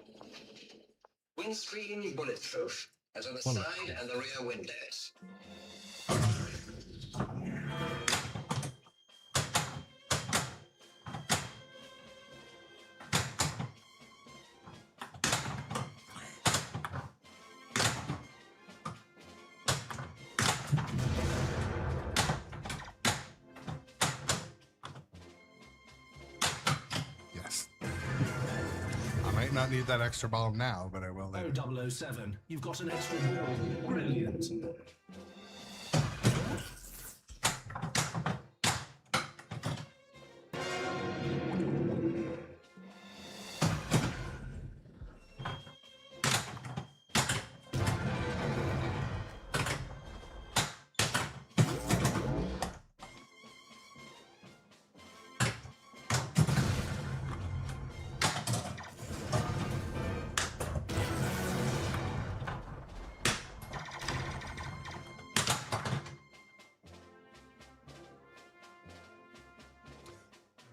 Windscreen bulletproof, as are the Bulletproof. side and the rear windows. Yes. I might not need that extra ball now, but I will later. Oh, 007, you've got an extra ball. Brilliant.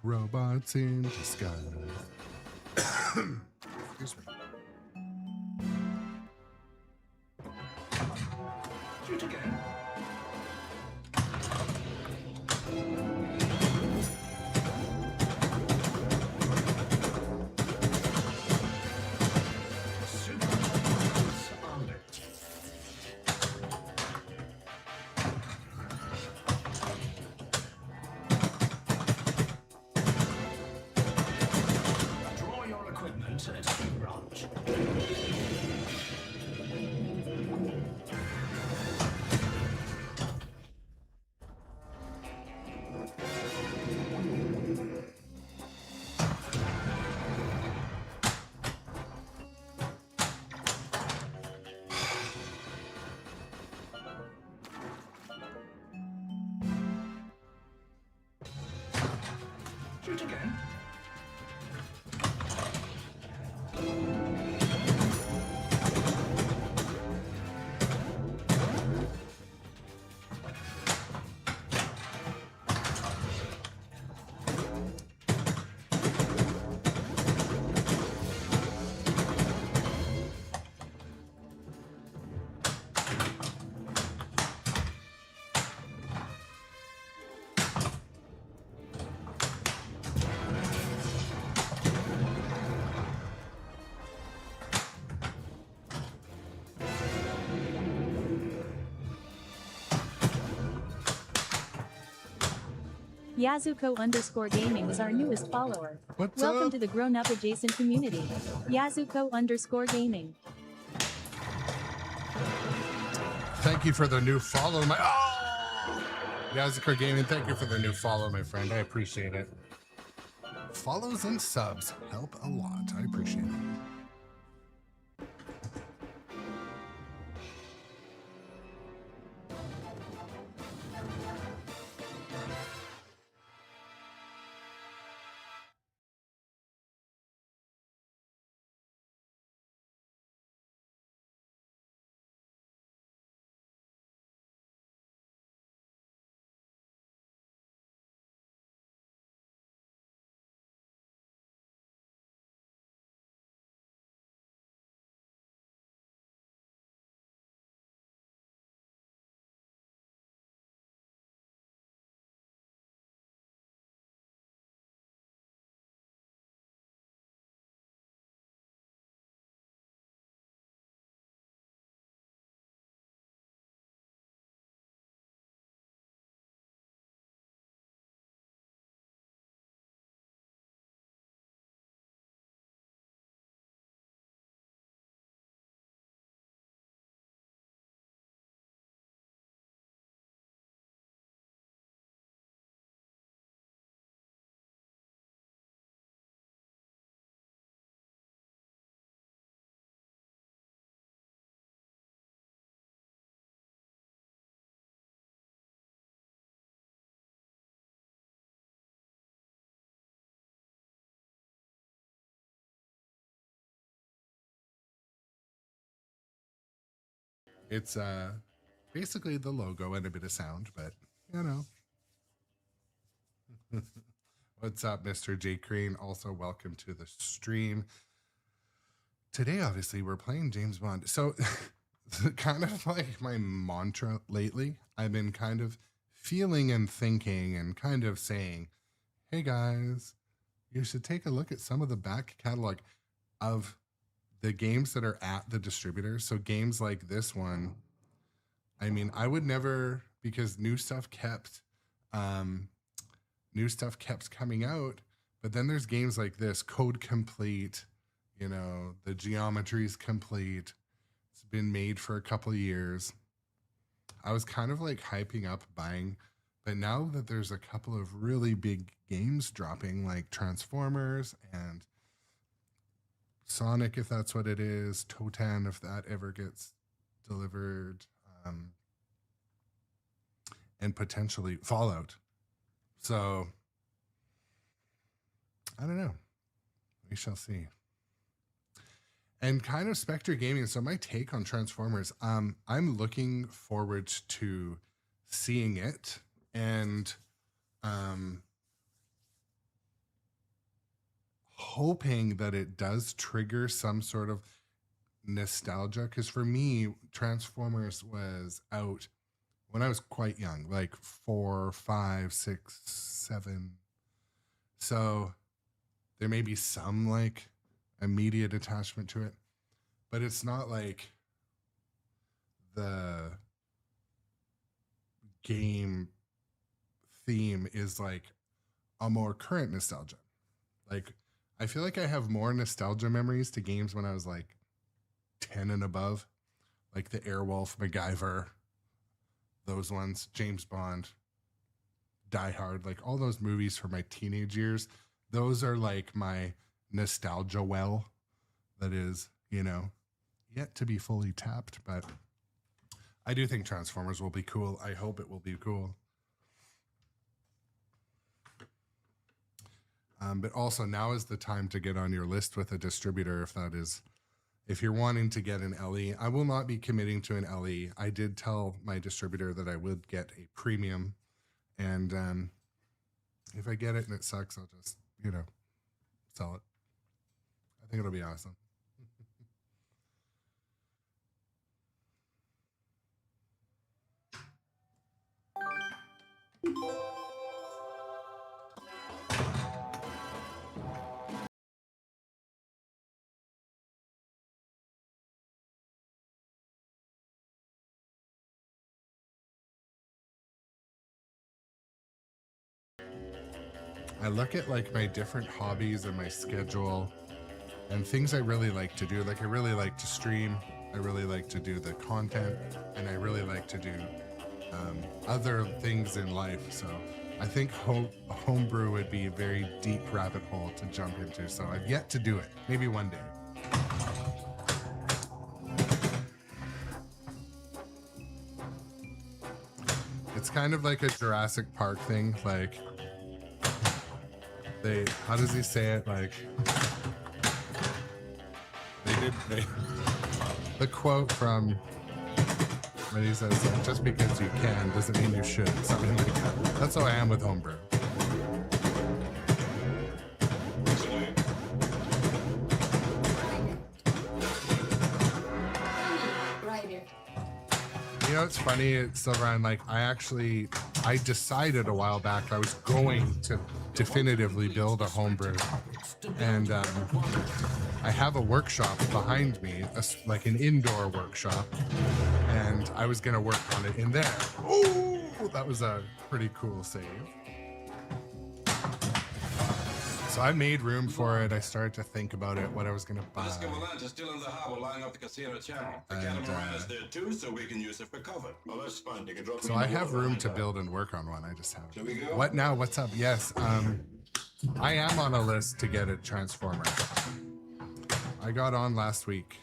Robots in disguise. Excuse me. Shoot again. Superpowers are lit. Draw your equipment at Key Branch. Shoot again. Yazuko_gaming is our newest follower. What's Welcome up? to the Grownup Adjacent community. Yazuko_gaming. Thank you for the new follow, my Yazuko Gaming. Thank you for the new follow, my friend. I appreciate it. Follows and subs help a lot. I appreciate it. It's basically the logo and a bit of sound, but you know. What's up, Mr. J. Crane? Also, welcome to the stream. today, obviously, we're playing James Bond. So, kind of like my mantra lately, I've been kind of feeling and thinking and kind of saying, hey guys, you should take a look at some of the back catalog of the games that are at the distributor. So, games like this one, I mean, I would never, because new stuff kept coming out. But then there's games like this, Code Complete, you know, the geometry's complete. It's been made for a couple of years. I was kind of like hyping up buying, but now that there's a couple of really big games dropping, like Transformers and Sonic, if that's what it is, Totan, if that ever gets delivered, and potentially Fallout. So I don't know. We shall see. And kind of Spectre Gaming. So my take on Transformers, I'm looking forward to seeing it and hoping that it does trigger some sort of nostalgia. Because for me, Transformers was out when I was quite young, like 4, 5, 6, 7. So there may be some like immediate attachment to it, but it's not like the game theme is like a more current nostalgia. Like, I feel like I have more nostalgia memories to games when I was like 10 and above, like the Airwolf, MacGyver, those ones, James Bond, Die Hard, like all those movies from my teenage years. Those are like my nostalgia well that is, you know, yet to be fully tapped. But I do think Transformers will be cool. I hope it will be cool. But also now is the time to get on your list with a distributor if you're wanting to get an LE. I will not be committing to an LE. I did tell my distributor that I would get a premium, and if I get it and it sucks, I'll just, you know, sell it. I think it'll be awesome. I look at like my different hobbies and my schedule and things I really like to do. Like I really like to stream. I really like to do the content, and I really like to do other things in life. So I think homebrew would be a very deep rabbit hole to jump into. So I've yet to do it. Maybe one day. It's kind of like a Jurassic Park thing. Like how does he say it? Like the quote from when he says, just because you can doesn't mean you should. Something like that. That's how I am with homebrew. You know, it's funny, Silverine, like I decided a while back I was going to definitively build a homebrew, and I have a workshop behind me, like an indoor workshop, and I was gonna work on it in there. Oh, that was a pretty cool save. So I made room for it. I started to think about it, what I was gonna buy. Escavalant is still in the harbor, lying off the casino channel. The catamaran is there too, so we can use it for cover. Well, that's fine. You can drop. So I have room to build and work on one. I just have. Shall we go? What now? What's up? Yes. I am on a list to get a Transformer. I got on last week.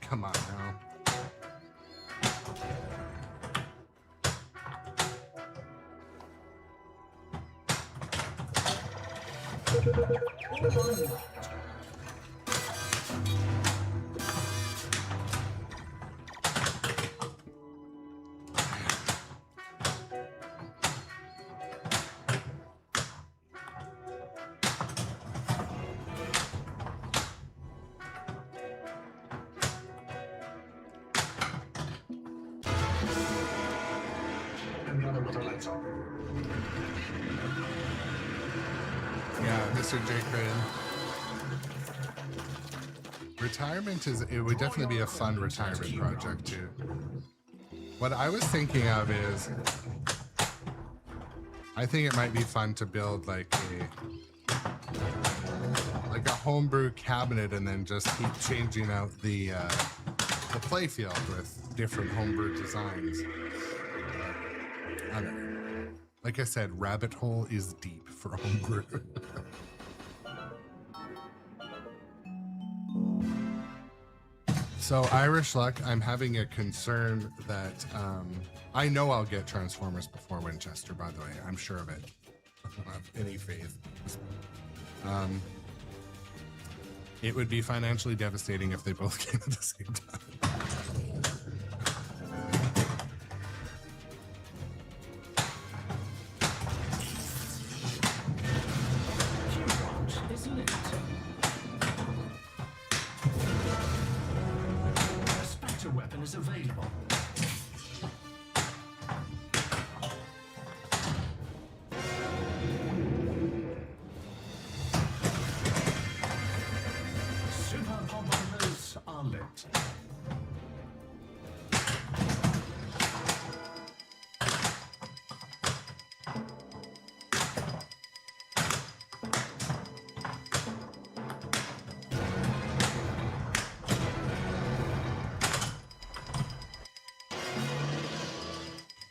Come on now. All unlocked. Another with the lights on. Yeah, Mr. Jacob. Retirement it would definitely be a fun retirement project too. What I was thinking of is, I think it might be fun to build like a homebrew cabinet and then just keep changing out the playfield with different homebrew designs. I don't know. Like I said, rabbit hole is deep for homebrew. So Irish Luck, I'm having a concern that I know I'll get Transformers before Winchester, by the way. I'm sure of it. I don't have any faith. It would be financially devastating if they both came at the same time. Q-Branch is lit. A spatter weapon is available. Super Pommers are lit.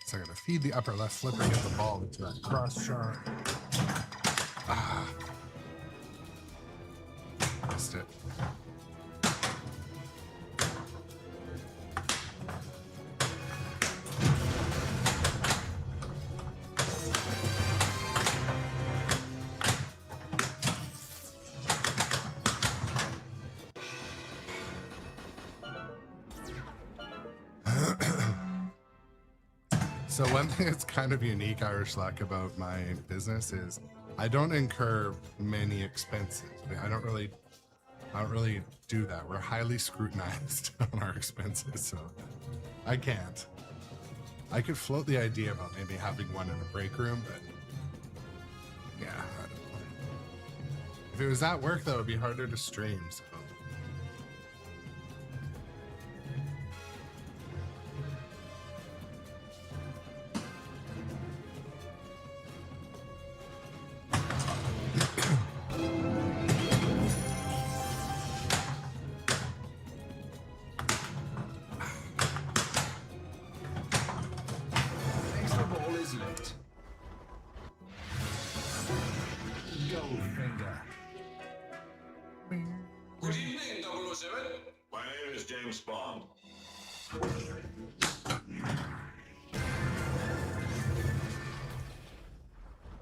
So I gotta feed the upper left flipper, get the ball into that cross shot. Ah. Missed it. So one thing that's kind of unique, Irish Luck, about my business is I don't incur many expenses. I don't really do that. We're highly scrutinized on our expenses, so I can't. I could float the idea about maybe having one in a break room, but yeah, I don't know. If it was at work, though, it'd be harder to stream. So. Extra ball is lit. Goldfinger. Good evening, 007. My name is James Bond.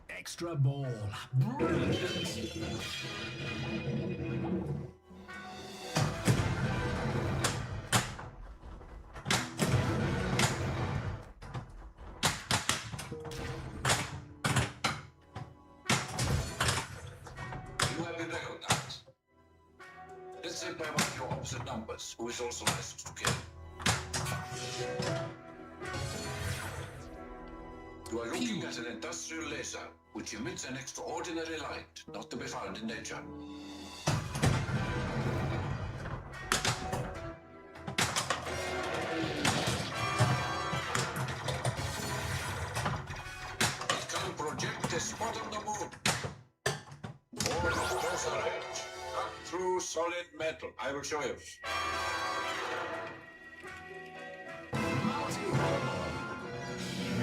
Extra ball. Brilliant. You have been recognized. Let's say by one of your opposite numbers, who is also licensed to kill. You are looking at an industrial laser, which emits an extraordinary light, not to be found in nature. It can project a spot on the moon. Or closer range. Cut through solid metal. I will show you.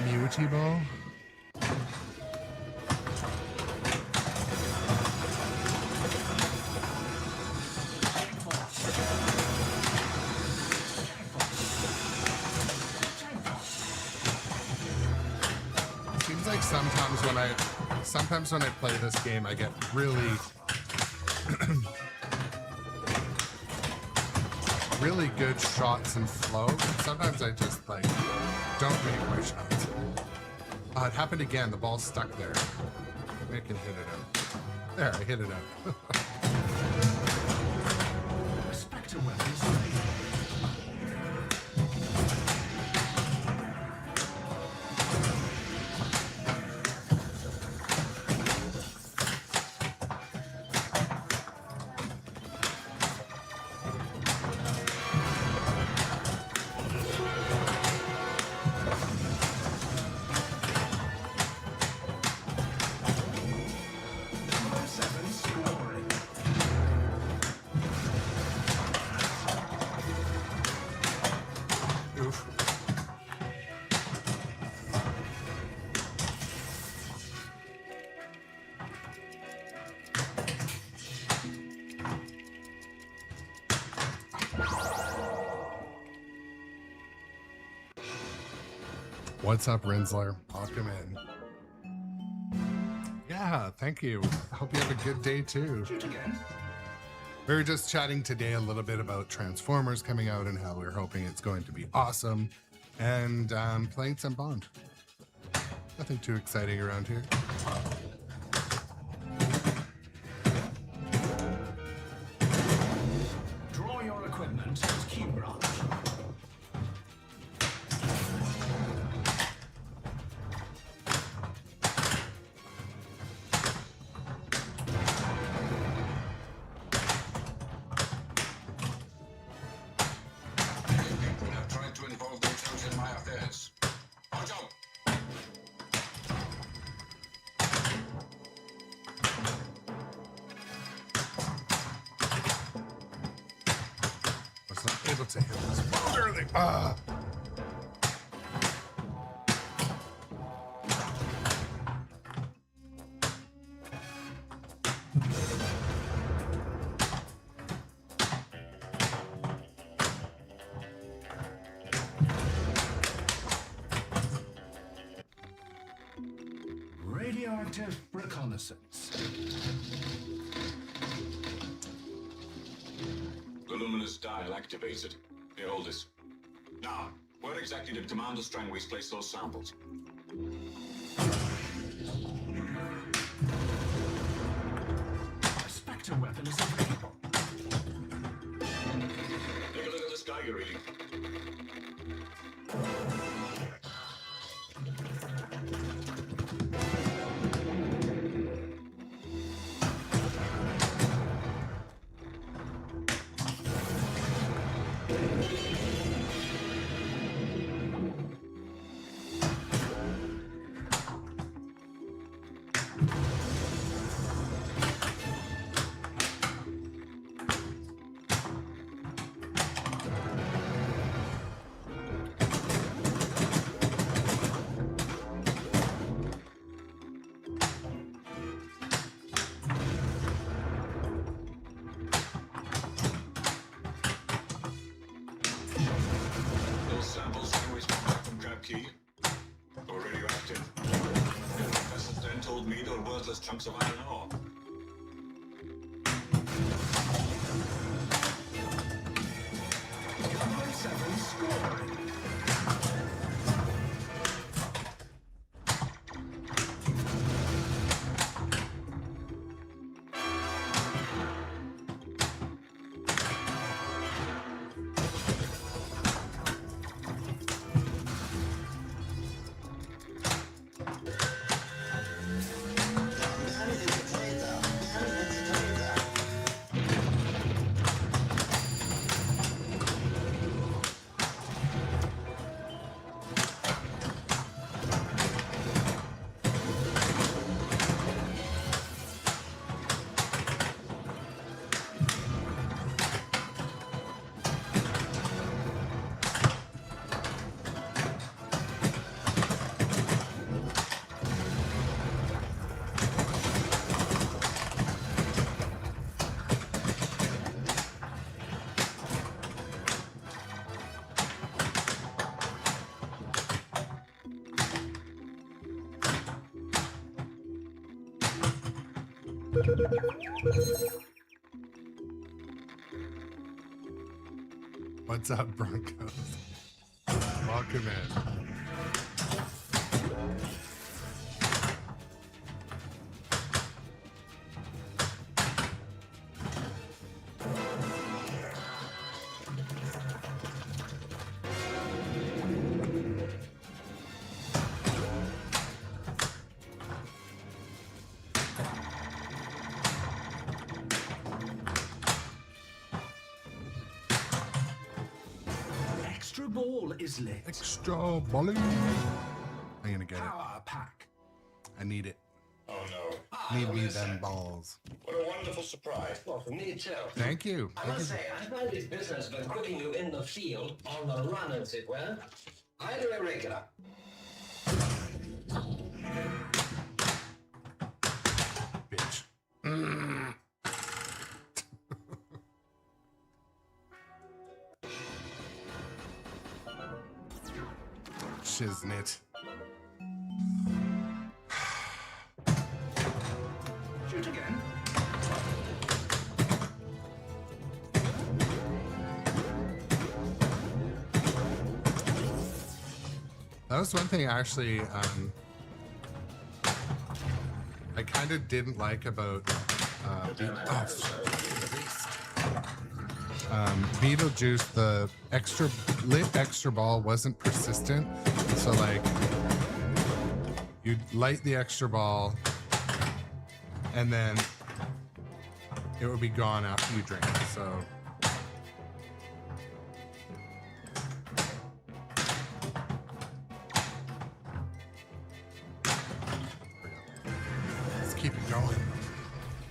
Muty ball? Seems like sometimes sometimes when I play this game, I get really, really good shots and flow. Sometimes I just like don't make my shots. It happened again. The ball's stuck there. I can hit it out. There, I hit it out. Spectre weapons ready. Oof. What's up, Rinsler? Welcome in. Yeah, thank you. Hope you have a good day too. Shoot again. We were just chatting today a little bit about Transformers coming out and how we're hoping it's going to be awesome, and playing some Bond. Nothing too exciting around here. Draw your equipment as key branch. People have tried to involve themselves in my affairs. Watch out! I was not able to hit this ball early. Ah! Radioactive reconnaissance. The luminous dial activated. Here, hold this. Now, where exactly did Commander Strangways place those samples? A Spectre weapon is available. Take a look at the sky you're reading. Those samples Strangways brought back from Crab Key were radioactive. The professor then told me they were worthless chunks of iron ore. Number 7 scoring. That is a What's up, Broncos? Welcome in. Extra ball is lit. Extra bowling. I'm gonna get it. Power pack. I need it. Oh no. Need me them balls. What a wonderful surprise. Well, for me too. Thank you. I must say, I find this business of equipping you in the field, on the run as it were, highly irregular. Bitch. Shiznit. Shoot again. That was one thing actually I kind of didn't like about Beetlejuice. The extra ball wasn't persistent, so like you'd light the extra ball and then it would be gone after you drink. So let's keep it going.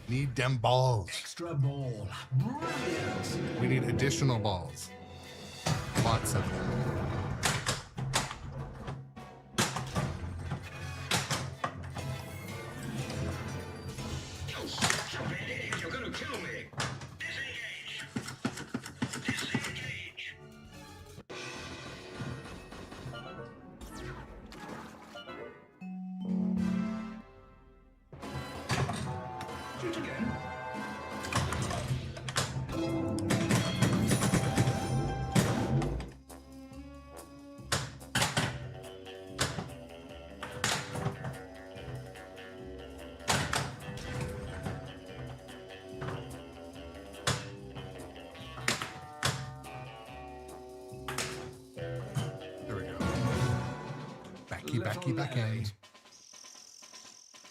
Need them balls. Extra ball. Brilliant. We need additional balls. Lots of them. You're gonna kill me. Disengage. Disengage. Shoot again. There we go. Backy, back end.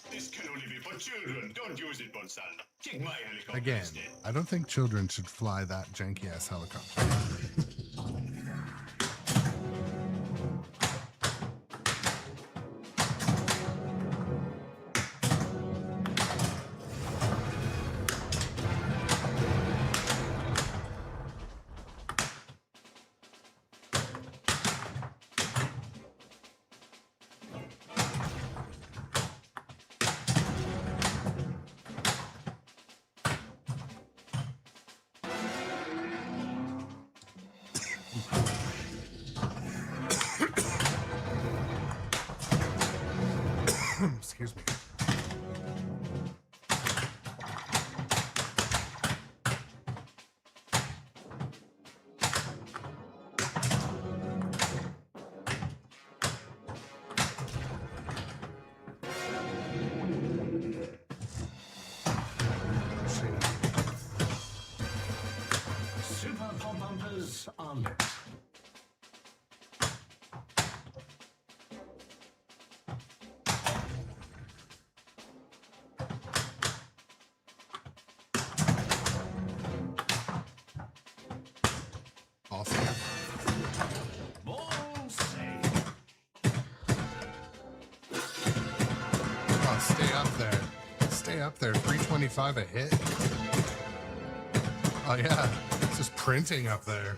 This can only be for children. Don't use it, Bonsan. Take my helicopter Again, instead. I don't think children should fly that janky ass helicopter. Excuse me. Super pop bumpers are lit. Awesome. Ball save. Oh, stay up there. Stay up there. 325 a hit. Oh yeah, it's just printing up there.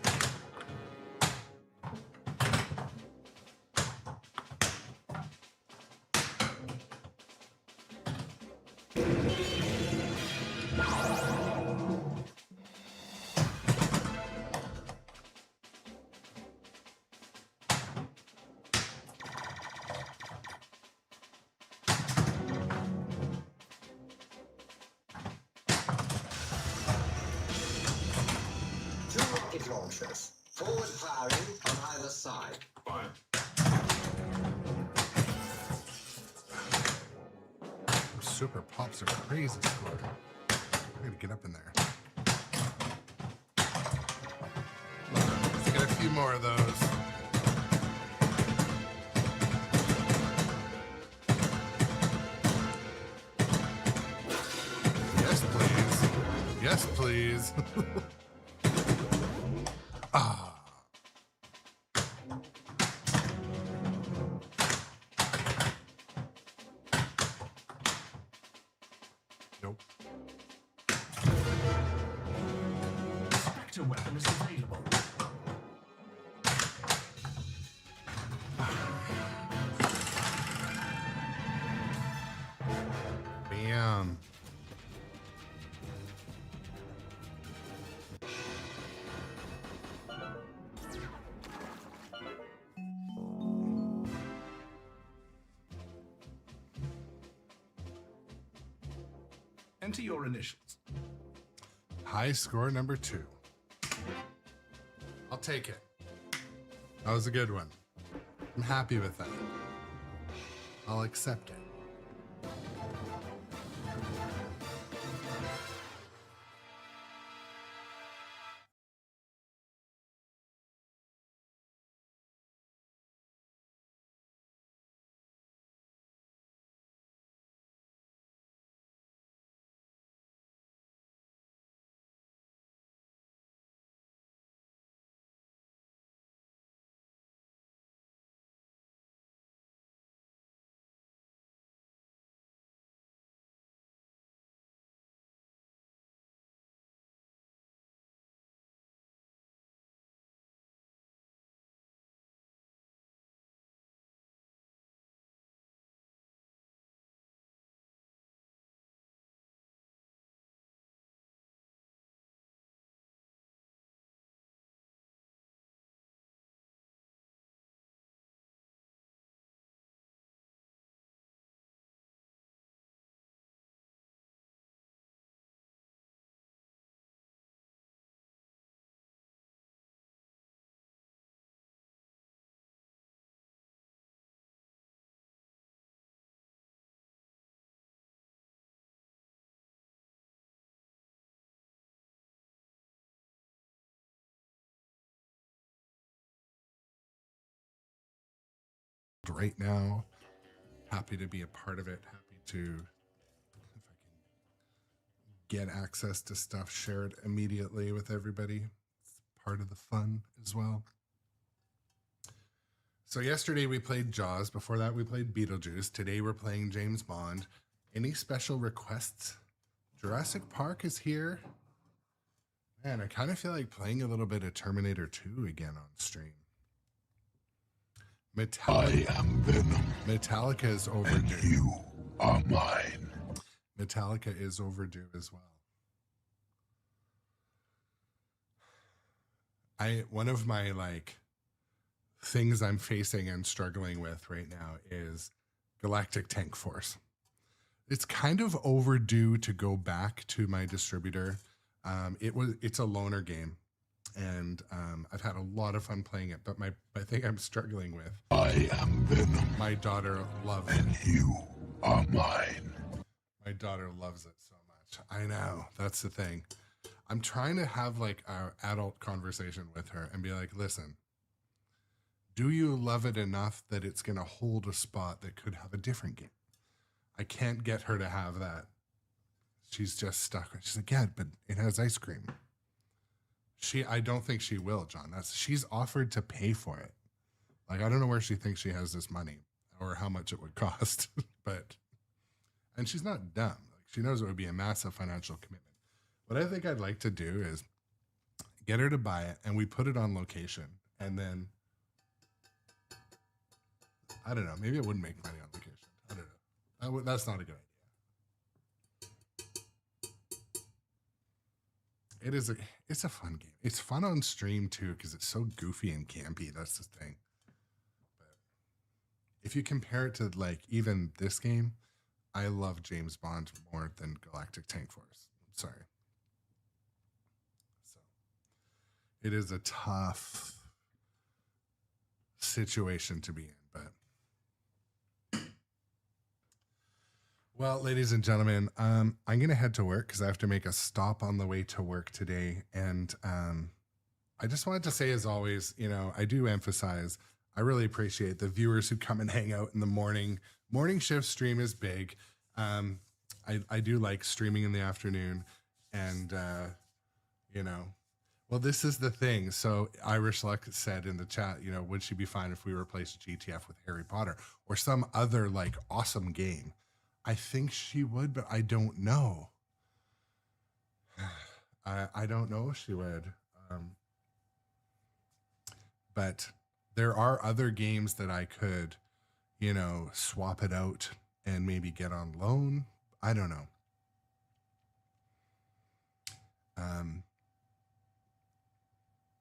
rocket launchers. Forward firing on either side. Fine. Super pops are crazy score. I gotta get up in there. Let's get a few more of those. Yes, please. Yes, please. Ah. Nope. Spectre weapon is available. Bam. Enter your initials. High score number 2. I'll take it. That was a good one. I'm happy with that. I'll accept it. Right now, happy to be a part of it. Happy to, if I can get access to stuff, share it immediately with everybody. It's part of the fun as well. So yesterday we played Jaws. Before that we played Beetlejuice. Today we're playing James Bond. Any special requests? Jurassic Park is here. Man, I kind of feel like playing a little bit of Terminator 2 again on stream. Metallica, I am Venom. Metallica is overdue. And you are mine. Metallica is overdue as well. One of my things I'm facing and struggling with right now is Galactic Tank Force. It's kind of overdue to go back to my distributor. It's a loaner game. And I've had a lot of fun playing it, but I think I'm struggling with. I am Venom. My daughter loves it. And you are mine. My daughter loves it so much. I know, that's the thing. I'm trying to have an adult conversation with her and be like, listen, do you love it enough that it's going to hold a spot that could have a different game? I can't get her to have that. She's just stuck. She's like, yeah, but it has ice cream. I don't think she will, John. She's offered to pay for it. I don't know where she thinks she has this money or how much it would cost, and she's not dumb. She knows it would be a massive financial commitment. What I think I'd like to do is get her to buy it and we put it on location, and then I don't know, maybe it wouldn't make money on location. I don't know. That's not a good idea. It's a fun game. It's fun on stream too because it's so goofy and campy. That's the thing. But if you compare it to even this game, I love James Bond more than Galactic Tank Force. I'm sorry. So it is a tough situation to be in, but well, ladies and gentlemen, I'm going to head to work because I have to make a stop on the way to work today. And I just wanted to say, as always, you know, I do emphasize, I really appreciate the viewers who come and hang out in the morning. Morning shift stream is big. I do like streaming in the afternoon, and you know, well, this is the thing. So Irish Luck said in the chat, you know, would she be fine if we replaced GTF with Harry Potter or some other like awesome game? I think she would, but I don't know. I don't know if she would. But there are other games that I could, you know, swap it out and maybe get on loan. I don't know.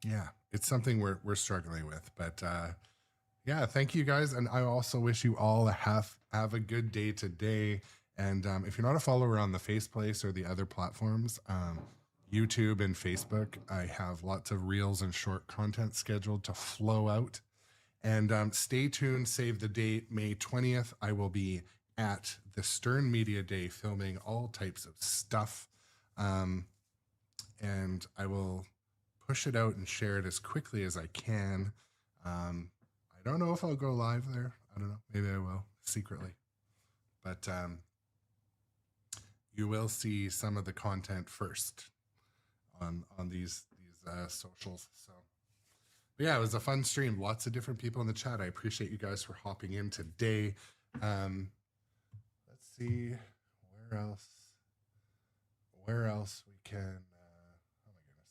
Yeah, it's something we're struggling with, but yeah, thank you guys. And I also wish you all have a good day today. And if you're not a follower on the Faceplace or the other platforms, YouTube and Facebook, I have lots of reels and short content scheduled to flow out. And stay tuned, save the date, May 20th. I will be at the Stern Media Day filming all types of stuff. And I will push it out and share it as quickly as I can. I don't know if I'll go live there. I don't know. Maybe I will secretly. But you will see some of the content first on these socials. So, but yeah, it was a fun stream. Lots of different people in the chat. I appreciate you guys for hopping in today. Let's see where else we can. Oh my goodness.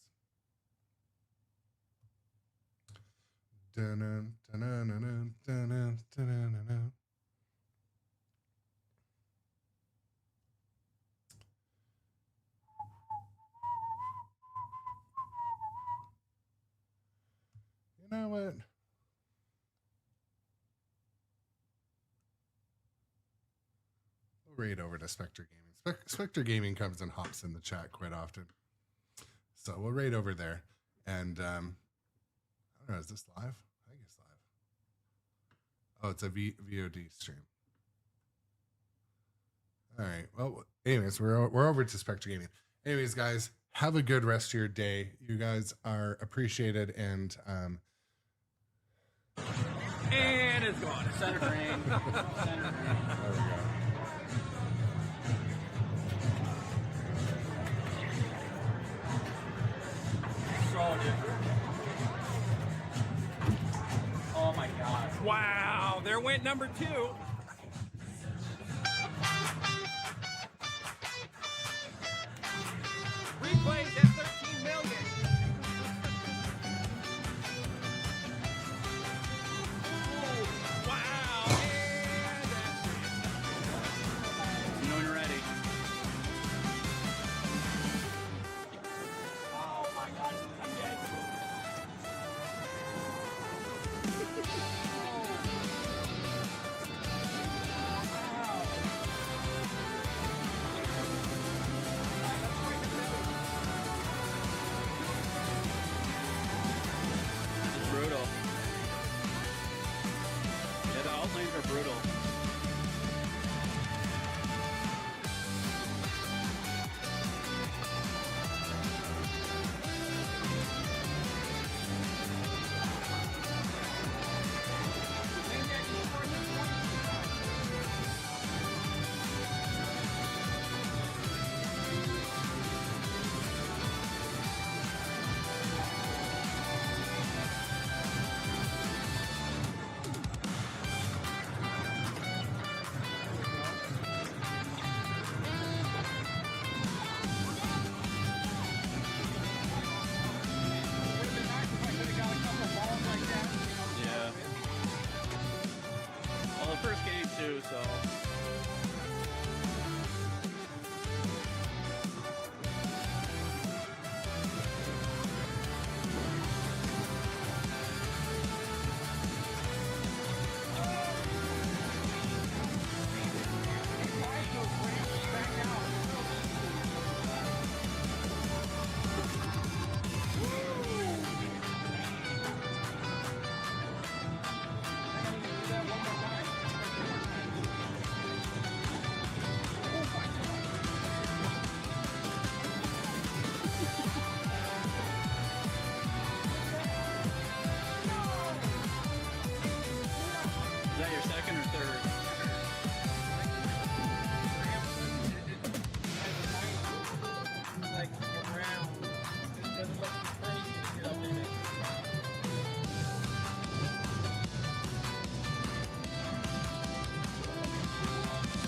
You know what? We'll raid over to Spectre Gaming. Spectre Gaming comes and hops in the chat quite often. So we'll raid over there. And I don't know, is this live? I think it's live. Oh, it's a VOD stream. All right. Well, anyways, we're over to Spectre Gaming. Anyways, guys, have a good rest of your day. You guys are appreciated, and it's gone. Center drain. Center drain. There we go. So different. Oh my gosh. Wow, there went number 2.